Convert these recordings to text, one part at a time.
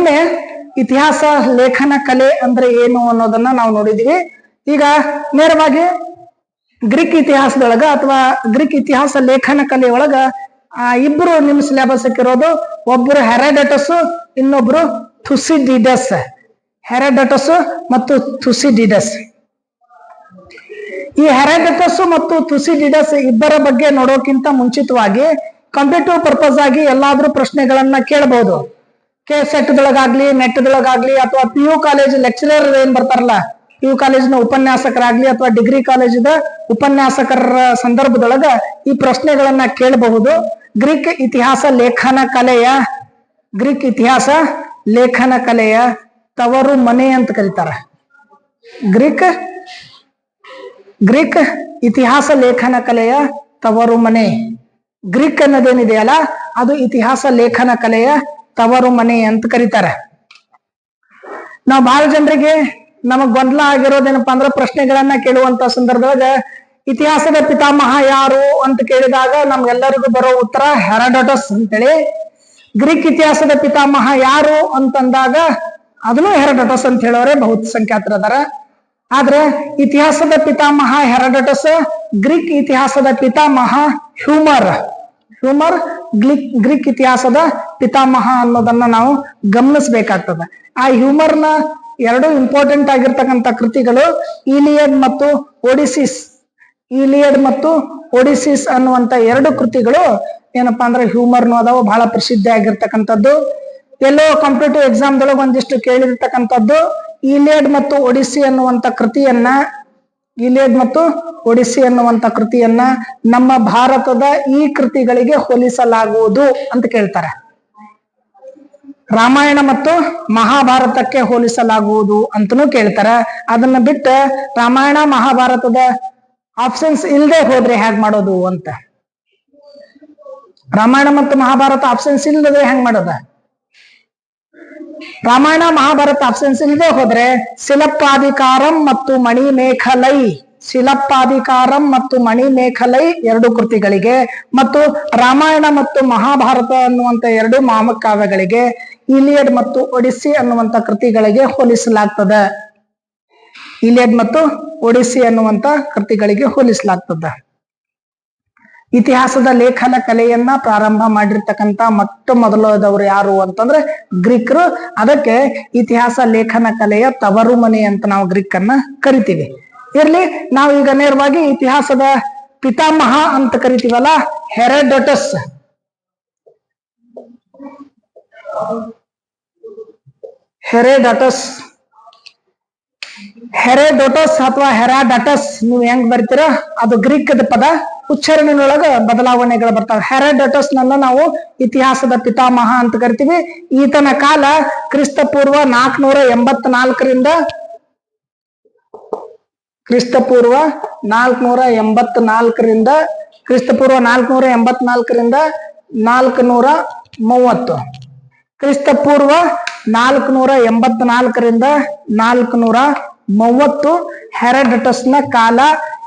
ನಿನ್ನೆ ಇತಿಹಾಸ ಲೇಖನ ಕಲೆ ಅಂದ್ರೆ ಏನು ಅನ್ನೋದನ್ನ ನಾವು ನೋಡಿದ್ವಿ. ಈಗ ನೇರವಾಗಿ ಗ್ರೀಕ್ ಇತಿಹಾಸದೊಳಗ ಅಥವಾ ಗ್ರೀಕ್ ಇತಿಹಾಸ ಲೇಖನ ಕಲೆಯೊಳಗ ಇಬ್ರು ನಿಮ್ ಸಿಲೆಬಸ್ ಇರೋದು. ಒಬ್ರು ಹೆರಾಡಟಸ್, ಇನ್ನೊಬ್ರು ಥುಸಿಡಿಡಸ್. ಹೆರಾಡಟಸ್ ಮತ್ತು ಥುಸಿಡಿಡಸ್. ಈ ಹೆರಾಡಟಸ್ ಮತ್ತು ಥುಸಿಡಿಡಸ್ ಇಬ್ಬರ ಬಗ್ಗೆ ನೋಡೋಕ್ಕಿಂತ ಮುಂಚಿತವಾಗಿ ಕಾಂಪಿಟೇಟಿವ್ ಪರ್ಪಸ್ ಆಗಿ ಎಲ್ಲಾದ್ರೂ ಪ್ರಶ್ನೆಗಳನ್ನ ಕೇಳಬಹುದು. ಸೆಟ್ದೊಳಗಾಗ್ಲಿ, ನೆಟ್ದೊಳಗಾಗ್ಲಿ, ಅಥವಾ PU ಕಾಲೇಜ್ ಲೆಕ್ಚರರ್ ಏನ್ ಬರ್ತಾರಲ್ಲ, PU ಕಾಲೇಜಿನ ಉಪನ್ಯಾಸಕರಾಗ್ಲಿ ಅಥವಾ ಡಿಗ್ರಿ ಕಾಲೇಜಿನ ಉಪನ್ಯಾಸಕರ ಸಂದರ್ಭದೊಳಗ ಈ ಪ್ರಶ್ನೆಗಳನ್ನ ಕೇಳಬಹುದು. ಗ್ರೀಕ್ ಇತಿಹಾಸ ಲೇಖನ ಕಲೆಯ ತವರು ಮನೆ ಅಂತ ಕರೀತಾರ. ಗ್ರೀಕ್ ಇತಿಹಾಸ ಲೇಖನ ಕಲೆಯ ತವರು ಮನೆ. ಗ್ರೀಕ್ ಅನ್ನೋದೇನಿದೆಯಲ್ಲ ಅದು ಇತಿಹಾಸ ಲೇಖನ ಕಲೆಯ ತವರು ಮನೆ ಅಂತ ಕರೀತಾರೆ. ನಾವು ಬಹಳ ಜನರಿಗೆ ನಮಗ್ ಗೊಂದಲ ಆಗಿರೋದೇನಪ್ಪಾ ಅಂದ್ರೆ, ಪ್ರಶ್ನೆಗಳನ್ನ ಕೇಳುವಂತ ಸಂದರ್ಭದಾಗ ಇತಿಹಾಸದ ಪಿತಾಮಹ ಯಾರು ಅಂತ ಕೇಳಿದಾಗ ನಮ್ಗೆಲ್ಲರಿಗೂ ಬರೋ ಉತ್ತರ ಹೆರಾಡಟಸ್ ಅಂತೇಳಿ. ಗ್ರೀಕ್ ಇತಿಹಾಸದ ಪಿತಾಮಹ ಯಾರು ಅಂತಂದಾಗ ಅದನ್ನು ಹೆರಾಡಟಸ್ ಅಂತ ಹೇಳೋರೆ ಬಹುಸಂಖ್ಯಾತರದಾರ. ಆದ್ರೆ ಇತಿಹಾಸದ ಪಿತಾಮಹ ಹೆರಾಡಟಸ್, ಗ್ರೀಕ್ ಇತಿಹಾಸದ ಪಿತಾಮಹ ಹ್ಯೂಮರ್ ಗ್ರೀಕ್ ಇತಿಹಾಸದ ಪಿತಾಮಹ ಅನ್ನೋದನ್ನ ನಾವು ಗಮನಿಸಬೇಕಾಗ್ತದೆ. ಆ ಹ್ಯೂಮರ್ನ ಎರಡು ಇಂಪಾರ್ಟೆಂಟ್ ಆಗಿರ್ತಕ್ಕಂಥ ಕೃತಿಗಳು ಈಲಿಯಡ್ ಮತ್ತು ಒಡಿಸಿಸ್ ಅನ್ನುವಂತ ಎರಡು ಕೃತಿಗಳು ಏನಪ್ಪಾ ಅಂದ್ರೆ ಹ್ಯೂಮರ್ನು ಅದಾವ, ಬಹಳ ಪ್ರಸಿದ್ಧಿ ಆಗಿರ್ತಕ್ಕಂಥದ್ದು. ಎಲ್ಲೋ ಕಾಂಪಿಟೇಟಿವ್ ಎಕ್ಸಾಮ್ದೊಳಗೆ ಒಂದಿಷ್ಟು ಕೇಳಿರ್ತಕ್ಕಂಥದ್ದು ಈಲಿಯಡ್ ಮತ್ತು ಒಡಿಸಿ ಅನ್ನುವಂತ ಕೃತಿಯನ್ನ ನಮ್ಮ ಭಾರತದ ಈ ಕೃತಿಗಳಿಗೆ ಹೋಲಿಸಲಾಗುವುದು ಅಂತ ಕೇಳ್ತಾರೆ. ರಾಮಾಯಣ ಮತ್ತು ಮಹಾಭಾರತಕ್ಕೆ ಹೋಲಿಸಲಾಗುವುದು ಅಂತನೂ ಕೇಳ್ತಾರೆ. ಅದನ್ನ ಬಿಟ್ಟ ರಾಮಾಯಣ ಮಹಾಭಾರತದ ಆಪ್ಷನ್ಸ್ ಇಲ್ಲದೆ ಹೋದ್ರೆ ಹೇಗ್ ಮಾಡೋದು ಅಂತ. ರಾಮಾಯಣ ಮತ್ತು ಮಹಾಭಾರತ ಆಪ್ಷನ್ಸ್ ಇಲ್ಲದೆ ಹೆಂಗ್ ಮಾಡೋದ? ರಾಮಾಯಣ ಮಹಾಭಾರತ ಆಪ್ಷನ್ಸ್ ಇಲ್ಲದೆ ಹೋದ್ರೆ ಶಿಲಪ್ಪಾಧಿಕಾರಂ ಮತ್ತು ಮಣಿಮೇಖಲೈ ಎರಡು ಕೃತಿಗಳಿಗೆ, ಮತ್ತು ರಾಮಾಯಣ ಮತ್ತು ಮಹಾಭಾರತ ಅನ್ನುವಂತ ಎರಡು ಮಹಾಕಾವ್ಯಗಳಿಗೆ ಇಲಿಯಡ್ ಮತ್ತು ಒಡಿಸ್ಸಿ ಅನ್ನುವಂತ ಕೃತಿಗಳಿಗೆ ಹೋಲಿಸಲಾಗ್ತದೆ. ಇತಿಹಾಸದ ಲೇಖನ ಕಲೆಯನ್ನ ಪ್ರಾರಂಭ ಮಾಡಿರ್ತಕ್ಕಂಥ ಮೊಟ್ಟ ಮೊದಲದವರು ಯಾರು ಅಂತಂದ್ರೆ ಗ್ರೀಕರು. ಅದಕ್ಕೆ ಇತಿಹಾಸ ಲೇಖನ ಕಲೆಯ ತವರು ಮನೆ ಅಂತ ನಾವು ಗ್ರೀಕ್ ಅನ್ನ ಕರಿತೀವಿ. ಇರ್ಲಿ, ನಾವು ಈಗ ನೇರವಾಗಿ ಇತಿಹಾಸದ ಪಿತಾಮಹ ಅಂತ ಕರಿತೀವಲ್ಲ, ಹೆರಾಡಟಸ್ ಅಥವಾ ಹೆರಾಡಟಸ್ ನೀವು ಹೆಂಗ್ ಬರ್ತೀರ, ಅದು ಗ್ರೀಕ್ ಪದ. ಉಚ್ಚಾರಣೆಯೊಳಗ ಬದಲಾವಣೆಗಳು ಬರ್ತಾವೆ. ಹೆರಾಡಟಸ್ ನನ್ನ ನಾವು ಇತಿಹಾಸದ ಪಿತಾಮಹ ಅಂತ ಕರಿತೀವಿ. ಈತನ ಕಾಲ ಕ್ರಿಸ್ತಪೂರ್ವ 484ರಿಂದ 430, ಕ್ರಿಸ್ತಪೂರ್ವ 484ರಿಂದ 430 ಹೆರಾಡಟಸ್ನ ಕಾಲ.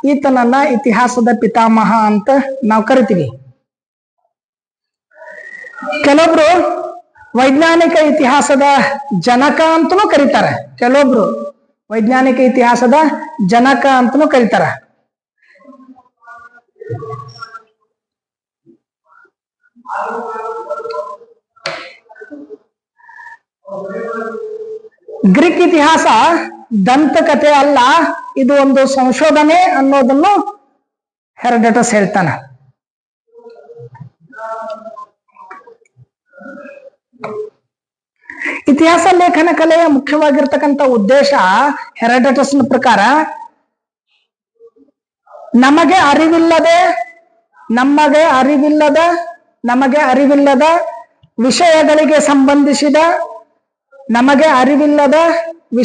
ಈತನನ್ನ ಇತಿಹಾಸದ ಪಿತಾಮಹ ಅಂತ ನಾವು ಕರಿತೀವಿ. ಕೆಲವೊಬ್ರು ವೈಜ್ಞಾನಿಕ ಇತಿಹಾಸದ ಜನಕ ಅಂತನೂ ಕರೀತಾರೆ. ಗ್ರೀಕ್ ಇತಿಹಾಸ ದಂತಕಥೆ ಅಲ್ಲ, ಇದು ಒಂದು ಸಂಶೋಧನೆ ಅನ್ನೋದನ್ನು ಹೆರಾಡಟಸ್ ಹೇಳ್ತಾನೆ. ಇತಿಹಾಸ ಲೇಖನ ಕಲೆಯ ಮುಖ್ಯವಾಗಿರ್ತಕ್ಕಂಥ ಉದ್ದೇಶ ಹೆರಾಡಟಸ್ನ ಪ್ರಕಾರ ನಮಗೆ ಅರಿವಿಲ್ಲದ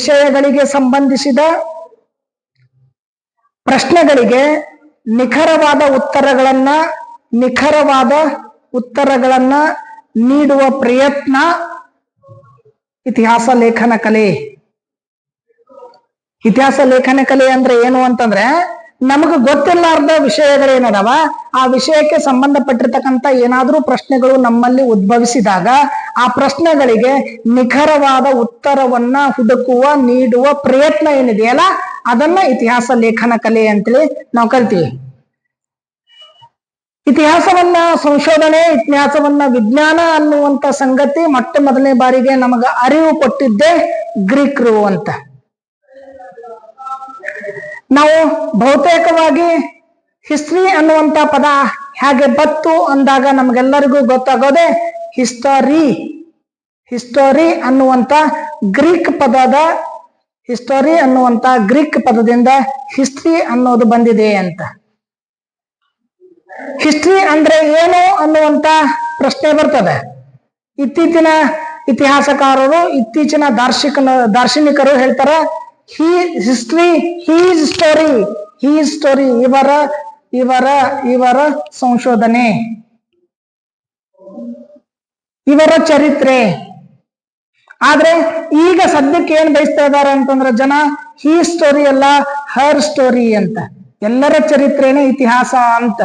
ವಿಷಯಗಳಿಗೆ ಸಂಬಂಧಿಸಿದ ಪ್ರಶ್ನೆಗಳಿಗೆ ನಿಖರವಾದ ಉತ್ತರಗಳನ್ನ ನೀಡುವ ಪ್ರಯತ್ನ ಇತಿಹಾಸ ಲೇಖನ ಕಲೆ. ಇತಿಹಾಸ ಲೇಖನ ಕಲೆ ಅಂದ್ರೆ ಏನು ಅಂತಂದ್ರೆ, ನಮಗ ಗೊತ್ತಿಲ್ಲಾರ್ದ ವಿಷಯಗಳೇನದಾವ ಆ ವಿಷಯಕ್ಕೆ ಸಂಬಂಧಪಟ್ಟಿರ್ತಕ್ಕಂಥ ಏನಾದ್ರೂ ಪ್ರಶ್ನೆಗಳು ನಮ್ಮಲ್ಲಿ ಉದ್ಭವಿಸಿದಾಗ ಆ ಪ್ರಶ್ನೆಗಳಿಗೆ ನಿಖರವಾದ ಉತ್ತರವನ್ನ ಹುಡುಕುವ ನೀಡುವ ಪ್ರಯತ್ನ ಏನಿದೆಯಲ್ಲ ಅದನ್ನ ಇತಿಹಾಸ ಲೇಖನ ಕಲೆ ಅಂತೇಳಿ ನಾವು ಕರಿತೀವಿ. ಇತಿಹಾಸವನ್ನ ಸಂಶೋಧನೆ, ಇತಿಹಾಸವನ್ನ ವಿಜ್ಞಾನ ಅನ್ನುವಂತ ಸಂಗತಿ ಮೊಟ್ಟ ಮೊದಲನೇ ಬಾರಿಗೆ ನಮಗ ಅರಿವು ಕೊಟ್ಟಿದ್ದೇ ಗ್ರೀಕರು ಅಂತ. ನಾವು ಬಹುತೇಕವಾಗಿ ಹಿಸ್ಟ್ರಿ ಅನ್ನುವಂತ ಪದ ಹೇಗೆ ಬತ್ತು ಅಂದಾಗ ನಮ್ಗೆಲ್ಲರಿಗೂ ಗೊತ್ತಾಗೋದೆ ಹಿಸ್ಟರಿ. ಹಿಸ್ಟೋರಿ ಅನ್ನುವಂತ ಗ್ರೀಕ್ ಪದದ ಹಿಸ್ಟೋರಿ ಅನ್ನುವಂತ ಗ್ರೀಕ್ ಪದದಿಂದ ಹಿಸ್ಟ್ರಿ ಅನ್ನೋದು ಬಂದಿದೆ ಅಂತ. ಹಿಸ್ಟ್ರಿ ಅಂದ್ರೆ ಏನು ಅನ್ನುವಂತ ಪ್ರಶ್ನೆ ಬರ್ತದೆ. ಇತ್ತೀಚಿನ ಇತಿಹಾಸಕಾರರು, ಇತ್ತೀಚಿನ ದಾರ್ಶನಿಕರು ಹೇಳ್ತಾರ history his story, his story, ಇವರ ಇವರ ಇವರ ಸಂಶೋಧನೆ, ಇವರ ಚರಿತ್ರೆ. ಆದ್ರೆ ಈಗ ಸದ್ಯಕ್ಕೆ ಏನ್ ಬಯಸ್ತಾ ಇದ್ದಾರೆ ಅಂತಂದ್ರೆ ಜನ ಹೀ ಸ್ಟೋರಿ ಅಲ್ಲ ಹರ್ ಸ್ಟೋರಿ ಅಂತ, ಎಲ್ಲರ ಚರಿತ್ರೆನೇ ಇತಿಹಾಸ ಅಂತ.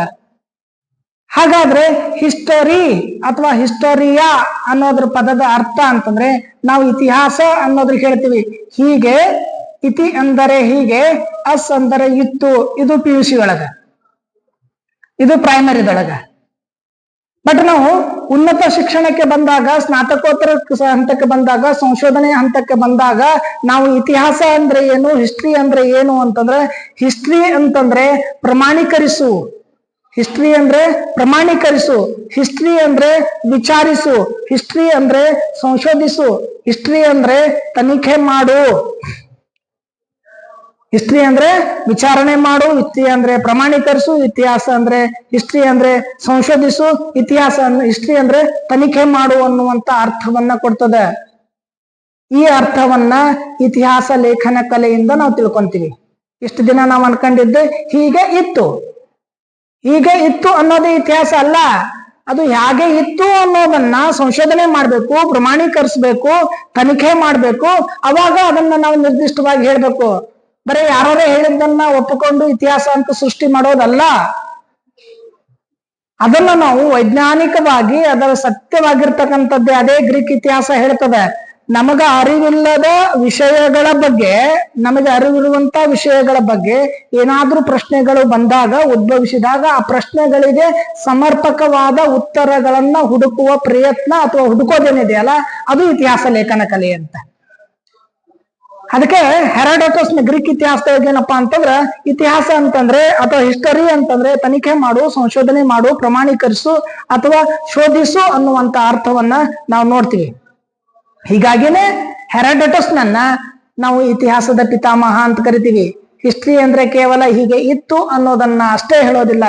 ಹಾಗಾದ್ರೆ ಹಿಸ್ಟೋರಿ ಅಥವಾ ಹಿಸ್ಟೋರಿಯಾ ಅನ್ನೋದ್ರ ಪದದ ಅರ್ಥ ಅಂತಂದ್ರೆ ನಾವು ಇತಿಹಾಸ ಅನ್ನೋದ್ರ ಹೇಳ್ತೀವಿ. ಹೀಗೆ ಇತಿ ಅಂದರೆ ಹೀಗೆ, ಅಸ್ ಅಂದರೆ ಇತ್ತು, ಇದು PUC ಒಳಗ, ಇದು ಪ್ರೈಮರಿದೊಳಗ. ಬಟ್ ನಾವು ಉನ್ನತ ಶಿಕ್ಷಣಕ್ಕೆ ಬಂದಾಗ, ಸ್ನಾತಕೋತ್ತರ ಹಂತಕ್ಕೆ ಬಂದಾಗ, ಸಂಶೋಧನೆ ಹಂತಕ್ಕೆ ಬಂದಾಗ ನಾವು ಇತಿಹಾಸ ಅಂದ್ರೆ ಏನು, ಹಿಸ್ಟ್ರಿ ಅಂದ್ರೆ ಏನು ಅಂತಂದ್ರೆ, ಹಿಸ್ಟ್ರಿ ಅಂತಂದ್ರೆ ಪ್ರಮಾಣೀಕರಿಸು, ಹಿಸ್ಟ್ರಿ ಅಂದ್ರೆ ಪ್ರಮಾಣೀಕರಿಸು, ಹಿಸ್ಟ್ರಿ ಅಂದ್ರೆ ವಿಚಾರಿಸು, ಹಿಸ್ಟ್ರಿ ಅಂದ್ರೆ ಸಂಶೋಧಿಸು, ಹಿಸ್ಟ್ರಿ ಅಂದ್ರೆ ತನಿಖೆ ಮಾಡು, ಹಿಸ್ಟ್ರಿ ಅಂದ್ರೆ ವಿಚಾರಣೆ ಮಾಡು, ಹಿಸ್ಟ್ರಿ ಅಂದ್ರೆ ಪ್ರಮಾಣೀಕರಿಸು, ಇತಿಹಾಸ ಅಂದ್ರೆ ಹಿಸ್ಟ್ರಿ ಅಂದ್ರೆ ಸಂಶೋಧಿಸು, ಇತಿಹಾಸ ಹಿಸ್ಟ್ರಿ ಅಂದ್ರೆ ತನಿಖೆ ಮಾಡು ಅನ್ನುವಂತ ಅರ್ಥವನ್ನ ಕೊಡ್ತದೆ. ಈ ಅರ್ಥವನ್ನ ಇತಿಹಾಸ ಲೇಖನ ಕಲೆಯಿಂದ ನಾವು ತಿಳ್ಕೊಂತೀವಿ. ಇಷ್ಟು ದಿನ ನಾವು ಅನ್ಕೊಂಡಿದ್ದು ಹೀಗೆ ಇತ್ತು, ಹೀಗೆ ಇತ್ತು ಅನ್ನೋದೇ ಇತಿಹಾಸ ಅಲ್ಲ. ಅದು ಹೇಗೆ ಇತ್ತು ಅನ್ನೋದನ್ನ ಸಂಶೋಧನೆ ಮಾಡ್ಬೇಕು, ಪ್ರಮಾಣೀಕರಿಸ್ಬೇಕು, ತನಿಖೆ ಮಾಡ್ಬೇಕು, ಅವಾಗ ಅದನ್ನ ನಾವು ನಿರ್ದಿಷ್ಟವಾಗಿ ಹೇಳ್ಬೇಕು. ಬರೀ ಯಾರೇ ಹೇಳಿದ್ದನ್ನ ಒಪ್ಪಿಕೊಂಡು ಇತಿಹಾಸ ಅಂತ ಸೃಷ್ಟಿ ಮಾಡೋದಲ್ಲ. ಅದನ್ನ ನಾವು ವೈಜ್ಞಾನಿಕವಾಗಿ ಅದರ ಸತ್ಯವಾಗಿರ್ತಕ್ಕಂಥದ್ದೇ ಅದೇ ಗ್ರೀಕ್ ಇತಿಹಾಸ ಹೇಳ್ತದೆ. ನಮಗ ಅರಿವಿಲ್ಲದ ವಿಷಯಗಳ ಬಗ್ಗೆ, ನಮಗೆ ಅರಿವಿರುವಂತ ವಿಷಯಗಳ ಬಗ್ಗೆ ಏನಾದ್ರೂ ಪ್ರಶ್ನೆಗಳು ಬಂದಾಗ, ಉದ್ಭವಿಸಿದಾಗ ಆ ಪ್ರಶ್ನೆಗಳಿಗೆ ಸಮರ್ಪಕವಾದ ಉತ್ತರಗಳನ್ನ ಹುಡುಕುವ ಪ್ರಯತ್ನ ಅಥವಾ ಹುಡುಕೋದೇನಿದೆಯಲ್ಲ ಅದು ಇತಿಹಾಸ ಲೇಖನ ಕಲೆ ಅಂತ. ಅದಕ್ಕೆ ಹೆರಾಡೋಟಸ್ನ ಗ್ರೀಕ್ ಇತಿಹಾಸದಾಗ ಏನಪ್ಪಾ ಅಂತಂದ್ರ ಇತಿಹಾಸ ಅಂತಂದ್ರೆ ಅಥವಾ ಹಿಸ್ಟರಿ ಅಂತಂದ್ರೆ ತನಿಖೆ ಮಾಡು, ಸಂಶೋಧನೆ ಮಾಡು, ಪ್ರಮಾಣೀಕರಿಸು ಅಥವಾ ಶೋಧಿಸು ಅನ್ನುವಂತ ಅರ್ಥವನ್ನ ನಾವು ನೋಡ್ತೀವಿ. ಹೀಗಾಗಿನೇ ಹೆರಾಡೋಟಸ್ನನ್ನ ನಾವು ಇತಿಹಾಸದ ಪಿತಾಮಹ ಅಂತ ಕರಿತೀವಿ. ಹಿಸ್ಟ್ರಿ ಅಂದ್ರೆ ಕೇವಲ ಹೀಗೆ ಇತ್ತು ಅನ್ನೋದನ್ನ ಅಷ್ಟೇ ಹೇಳೋದಿಲ್ಲ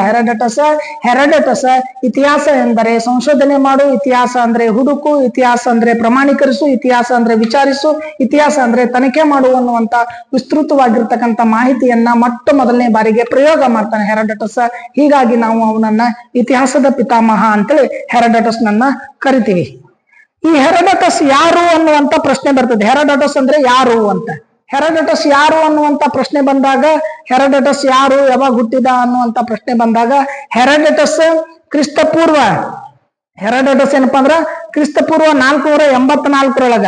ಹೆರಾಡೋಟಸ್ ಇತಿಹಾಸ ಎಂದರೆ ಸಂಶೋಧನೆ ಮಾಡು, ಇತಿಹಾಸ ಅಂದ್ರೆ ಹುಡುಕು, ಇತಿಹಾಸ ಅಂದ್ರೆ ಪ್ರಮಾಣೀಕರಿಸು, ಇತಿಹಾಸ ಅಂದ್ರೆ ವಿಚಾರಿಸು, ಇತಿಹಾಸ ಅಂದ್ರೆ ತನಿಖೆ ಮಾಡು ಅನ್ನುವಂತ ವಿಸ್ತೃತವಾಗಿರ್ತಕ್ಕಂಥ ಮಾಹಿತಿಯನ್ನ ಮೊಟ್ಟ ಮೊದಲನೇ ಬಾರಿಗೆ ಪ್ರಯೋಗ ಮಾಡ್ತಾನೆ ಹೆರಾಡೋಟಸ್. ಹೀಗಾಗಿ ನಾವು ಅವನನ್ನ ಇತಿಹಾಸದ ಪಿತಾಮಹ ಅಂತೇಳಿ ಹೆರಾಡೋಟಸ್ನನ್ನ ಕರಿತೀವಿ. ಈ ಹೆರಾಡೋಟಸ್ ಯಾರು ಅನ್ನುವಂತ ಪ್ರಶ್ನೆ ಬರ್ತದೆ. ಹೆರಾಡೋಟಸ್ ಅಂದ್ರೆ ಯಾರು ಅಂತ. ಹೆರಾಡೋಟಸ್ ಯಾರು ಅನ್ನುವಂತ ಪ್ರಶ್ನೆ ಬಂದಾಗ, ಹೆರಾಡೋಟಸ್ ಯಾರು, ಯಾವಾಗ ಹುಟ್ಟಿದ ಅನ್ನುವಂತ ಪ್ರಶ್ನೆ ಬಂದಾಗ, ಹೆರಾಡೋಟಸ್ ಕ್ರಿಸ್ತಪೂರ್ವ, ಹೆರಾಡೋಟಸ್ ಏನಪ್ಪಾ ಅಂದ್ರ ಕ್ರಿಸ್ತಪೂರ್ವ 484ರೊಳಗ,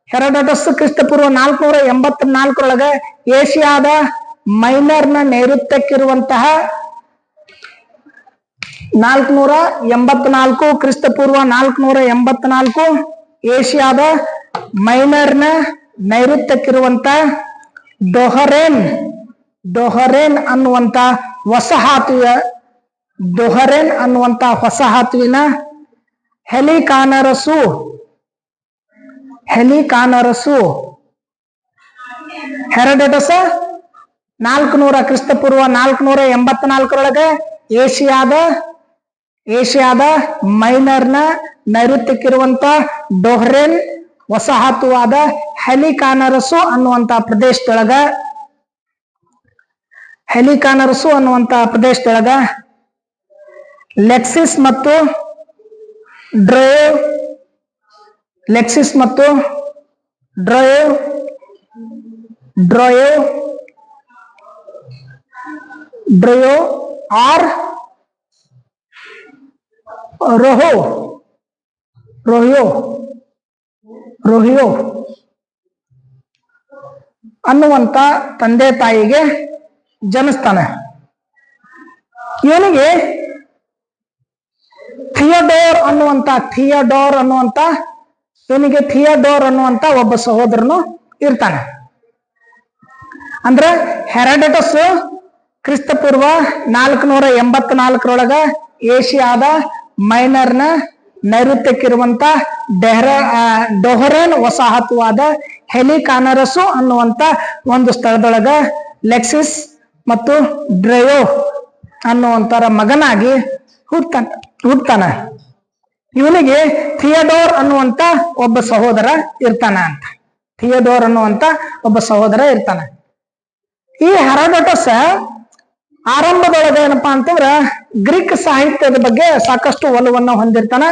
ಹೆರಾಡೋಟಸ್ ಕ್ರಿಸ್ತಪೂರ್ವ 484ರೊಳಗ ಏಷ್ಯಾದ ಮೈನರ್ನ ನೈಋತ್ಯಕ್ಕಿರುವಂತಹ 484 ಕ್ರಿಸ್ತಪೂರ್ವ 484 ಏಷ್ಯಾದ ಮೈನರ್ನ ನೈಋತ್ಯಕ್ಕಿರುವಂತ ಡೊಹರೇನ್ ಅನ್ನುವಂತ ವಸಾಹತುವಿನ ಹೆಲಿಕಾನರಸು ಹೆರಾಡೋಟಸ್ 400 ಕ್ರಿಸ್ತಪೂರ್ವ 484ರೊಳಗೆ ಏಷ್ಯಾದ ಮೈನರ್ನ ನೈಋತ್ಯಕ್ಕಿರುವಂತ ಡೊಹರೇನ್ ವಸಾಹತುವಾದ ಹೆಲಿಕಾನರಸು ಅನ್ನುವಂತ ಪ್ರದೇಶದೊಳಗ ಲೆಕ್ಸಿಸ್ ಮತ್ತು ड्रयो और रोहो रोहियो रोहियो ಅನ್ನುವಂತ ತಂದೆ ತಾಯಿಗೆ ಜನಿಸ್ತಾನೆ. ಇವನಿಗೆ ಥಿಯೋಡೋರ್ ಅನ್ನುವಂತ ಒಬ್ಬ ಸಹೋದರನು ಇರ್ತಾನೆ. ಅಂದ್ರೆ ಹೆರಾಡಟಸ್ ಕ್ರಿಸ್ತಪೂರ್ವ 484 ಏಷ್ಯಾದ ಮೈನರ್ನ ನೈಋತ್ಯಕ್ಕಿರುವಂತ ಡೊಹರನ್ ವಸಾಹತುವಾದ ಹೆಲಿಕಾನರಸು ಅನ್ನುವಂತ ಒಂದು ಸ್ಥಳದೊಳಗ ಲೆಕ್ಸಿಸ್ ಮತ್ತು ಡ್ರಯೋ ಅನ್ನುವಂತರ ಮಗನಾಗಿ ಹುಡ್ತಾನ. ಇವನಿಗೆ ಥಿಯೋಡೋರ್ ಅನ್ನುವಂತ ಒಬ್ಬ ಸಹೋದರ ಇರ್ತಾನೆ. ಈ ಹೆರಾಡಟಸ್ ಆರಂಭದೊಳಗ ಏನಪ್ಪಾ ಅಂತಂದ್ರ ಗ್ರೀಕ್ ಸಾಹಿತ್ಯದ ಬಗ್ಗೆ ಸಾಕಷ್ಟು ಒಲವನ್ನ ಹೊಂದಿರ್ತಾನ.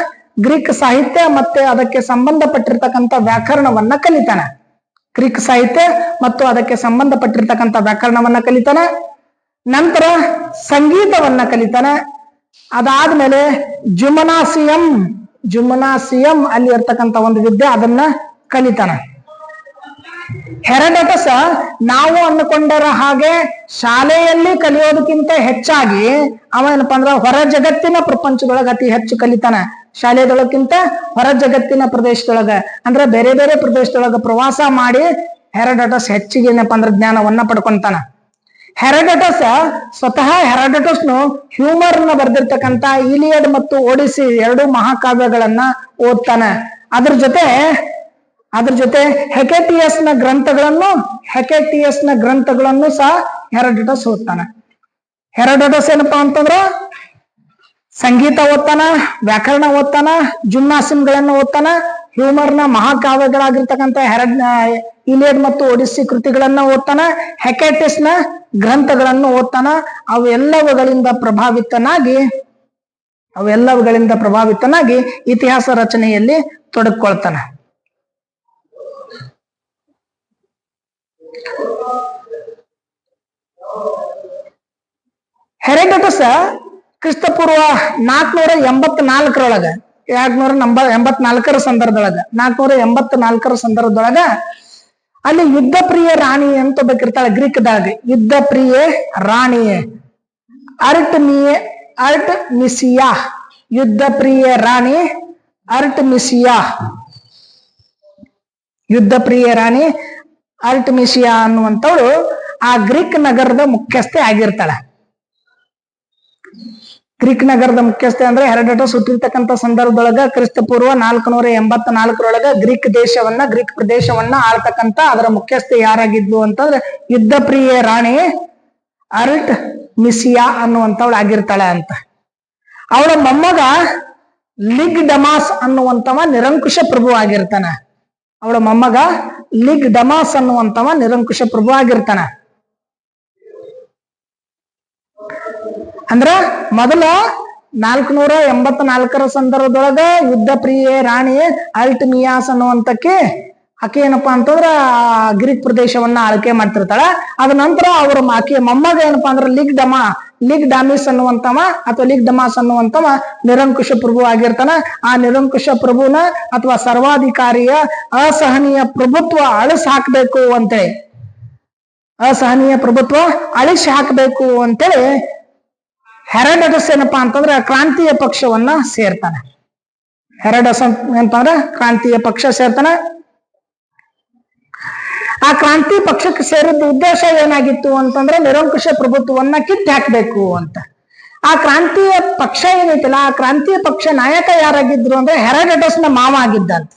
ಗ್ರೀಕ್ ಸಾಹಿತ್ಯ ಮತ್ತೆ ಅದಕ್ಕೆ ಸಂಬಂಧಪಟ್ಟಿರ್ತಕ್ಕಂಥ ವ್ಯಾಕರಣವನ್ನ ಕಲಿತಾನೆ. ನಂತರ ಸಂಗೀತವನ್ನ ಕಲಿತಾನೆ. ಅದಾದ್ಮೇಲೆ ಜುಮನಾಸಿಯಂ ಅಲ್ಲಿ ಇರ್ತಕ್ಕಂಥ ಒಂದು ವಿದ್ಯೆ ಅದನ್ನ ಕಲಿತಾನೆ. ಹೆರಾಡಟಸ್ ನಾವು ಅಂದುಕೊಂಡರ ಹಾಗೆ ಶಾಲೆಯಲ್ಲಿ ಕಲಿಯೋದಕ್ಕಿಂತ ಹೆಚ್ಚಾಗಿ ಅವ ಏನಪ್ಪಾ ಅಂದ್ರ ಹೊರ ಜಗತ್ತಿನ ಪ್ರಪಂಚದೊಳಗ ಅತಿ ಹೆಚ್ಚು ಕಲಿತಾನ. ಶಾಲೆದೊಳಗಿಂತ ಹೊರ ಜಗತ್ತಿನ ಪ್ರದೇಶದೊಳಗ ಅಂದ್ರೆ ಬೇರೆ ಬೇರೆ ಪ್ರದೇಶದೊಳಗ ಪ್ರವಾಸ ಮಾಡಿ ಹೆರಾಡಟಸ್ ಹೆಚ್ಚಿಗೆ ಏನಪ್ಪಾ ಅಂದ್ರ ಜ್ಞಾನವನ್ನ ಪಡ್ಕೊಂತಾನ. ಹೆರಾಡಟಸ್ನು ಹ್ಯೂಮರ್ನ ಬರೆದಿರ್ತಕ್ಕಂಥ ಇಲಿಯಡ್ ಮತ್ತು ಓಡಿಸಿ 2 ಮಹಾಕಾವ್ಯಗಳನ್ನ ಓದ್ತಾನೆ. ಅದ್ರ ಜೊತೆ ಹೆಕೆಟಿಯಸ್ನ ಗ್ರಂಥಗಳನ್ನು ಸಹ ಹೆರಾಡಟಸ್ ಓದ್ತಾನೆ. ಹೆರಾಡಟಸ್ ಏನಪ್ಪಾ ಅಂತಂದ್ರ ಸಂಗೀತ ಓದ್ತಾನ, ವ್ಯಾಕರಣ ಓದ್ತಾನ, ಜಿಮ್ನಾಸಿಮ್ಗಳನ್ನ ಓದ್ತಾನ, ಹ್ಯೂಮರ್ನ ಮಹಾಕಾವ್ಯಗಳಾಗಿರ್ತಕ್ಕಂಥ ಇಲಿಯಡ್ ಮತ್ತು ಒಡಿಸ್ಸಿ ಕೃತಿಗಳನ್ನ ಓದ್ತಾನ, ಹೆಕೆಟಿಸ್ನ ಗ್ರಂಥಗಳನ್ನು ಓದ್ತಾನ. ಅವೆಲ್ಲವುಗಳಿಂದ ಪ್ರಭಾವಿತನಾಗಿ ಇತಿಹಾಸ ರಚನೆಯಲ್ಲಿ ತೊಡಗಿಕೊಳ್ತಾನೆ. ಹೆರಾಡಟಸ್ ಕ್ರಿಸ್ತಪೂರ್ವ 484 ಸಂದರ್ಭದೊಳಗ ಅಲ್ಲಿ ಯುದ್ಧ ಪ್ರಿಯ ರಾಣಿ ಅಂತ ಬೇಕಿರ್ತಾಳೆ. ಗ್ರೀಕ್ದಾಗ ಯುದ್ಧ ಪ್ರಿಯ ರಾಣಿ ಅರ್ಟಮಿಸಿಯಾ ಅನ್ನುವಂಥವಳು ಆ ಗ್ರೀಕ್ ನಗರದ ಮುಖ್ಯಸ್ಥೆ ಆಗಿರ್ತಾಳೆ. ಅಂದ್ರೆ ಹೆರಾಡಟಸ್ ಹುಟ್ಟಿರ್ತಕ್ಕಂಥ ಸಂದರ್ಭದೊಳಗ ಕ್ರಿಸ್ತಪೂರ್ವ 484 ಗ್ರೀಕ್ ಪ್ರದೇಶವನ್ನ ಆಳ್ತಕ್ಕಂಥ ಅದರ ಮುಖ್ಯಸ್ಥೆ ಯಾರಾಗಿದ್ಲು ಅಂತಂದ್ರೆ ಯುದ್ಧ ಪ್ರಿಯ ರಾಣಿ ಅರ್ಟಮಿಸಿಯಾ ಅನ್ನುವಂಥವಳು ಆಗಿರ್ತಾಳೆ ಅಂತ. ಅವಳ ಮೊಮ್ಮಗ ಲಿಗ್ ಡಮಾಸ್ ಅನ್ನುವಂಥವ ನಿರಂಕುಶ ಪ್ರಭು ಆಗಿರ್ತಾನೆ. ಅಂದ್ರ ಮೊದಲ 484 ಸಂದರ್ಭದೊಳಗ ಯುದ್ಧ ಪ್ರಿಯೆ ರಾಣಿ ಅಲ್ಟಮಿಯಾಸ್ ಅನ್ನುವಂತಕ್ಕೆ ಆಕೆ ಏನಪ್ಪಾ ಅಂತಂದ್ರ ಗ್ರೀಕ್ ಪ್ರದೇಶವನ್ನ ಆಳ್ಕೆ ಮಾಡ್ತಿರ್ತಾಳ. ಅದ ನಂತರ ಆಕೆ ಮೊಮ್ಮಗ ಏನಪ್ಪಾ ಅಂದ್ರ ಲಿಗ್ ಡಾಮಿಸ್ ಅನ್ನುವಂತವ ಅಥವಾ ಲಿಗ್ ಡಮಾಸ್ ಅನ್ನುವಂತವ ನಿರಂಕುಶ ಪ್ರಭು ಆಗಿರ್ತಾನ. ಆ ನಿರಂಕುಶ ಪ್ರಭುನ ಅಥವಾ ಸರ್ವಾಧಿಕಾರಿಯ ಅಸಹನೀಯ ಪ್ರಭುತ್ವ ಅಳಿಸಿ ಹಾಕಬೇಕು ಅಂತೇಳಿ ಹೆರಾಡಟಸ್ ಏನಪ್ಪಾ ಅಂತಂದ್ರೆ ಕ್ರಾಂತಿಯ ಪಕ್ಷವನ್ನ ಸೇರ್ತಾನೆ. ಆ ಕ್ರಾಂತಿ ಪಕ್ಷಕ್ಕೆ ಸೇರಿದ ಉದ್ದೇಶ ಏನಾಗಿತ್ತು ಅಂತಂದ್ರೆ ನಿರಂಕುಶ ಪ್ರಭುತ್ವವನ್ನ ಕಿತ್ತು ಹಾಕ್ಬೇಕು ಅಂತ. ಆ ಕ್ರಾಂತಿಯ ಪಕ್ಷ ಏನೈತಿಲ್ಲ, ಆ ಕ್ರಾಂತಿಯ ಪಕ್ಷ ನಾಯಕ ಯಾರಾಗಿದ್ರು ಅಂದ್ರೆ ಹೆರಾಡಟಸ್ನ ಮಾವ ಆಗಿದ್ದಂತ.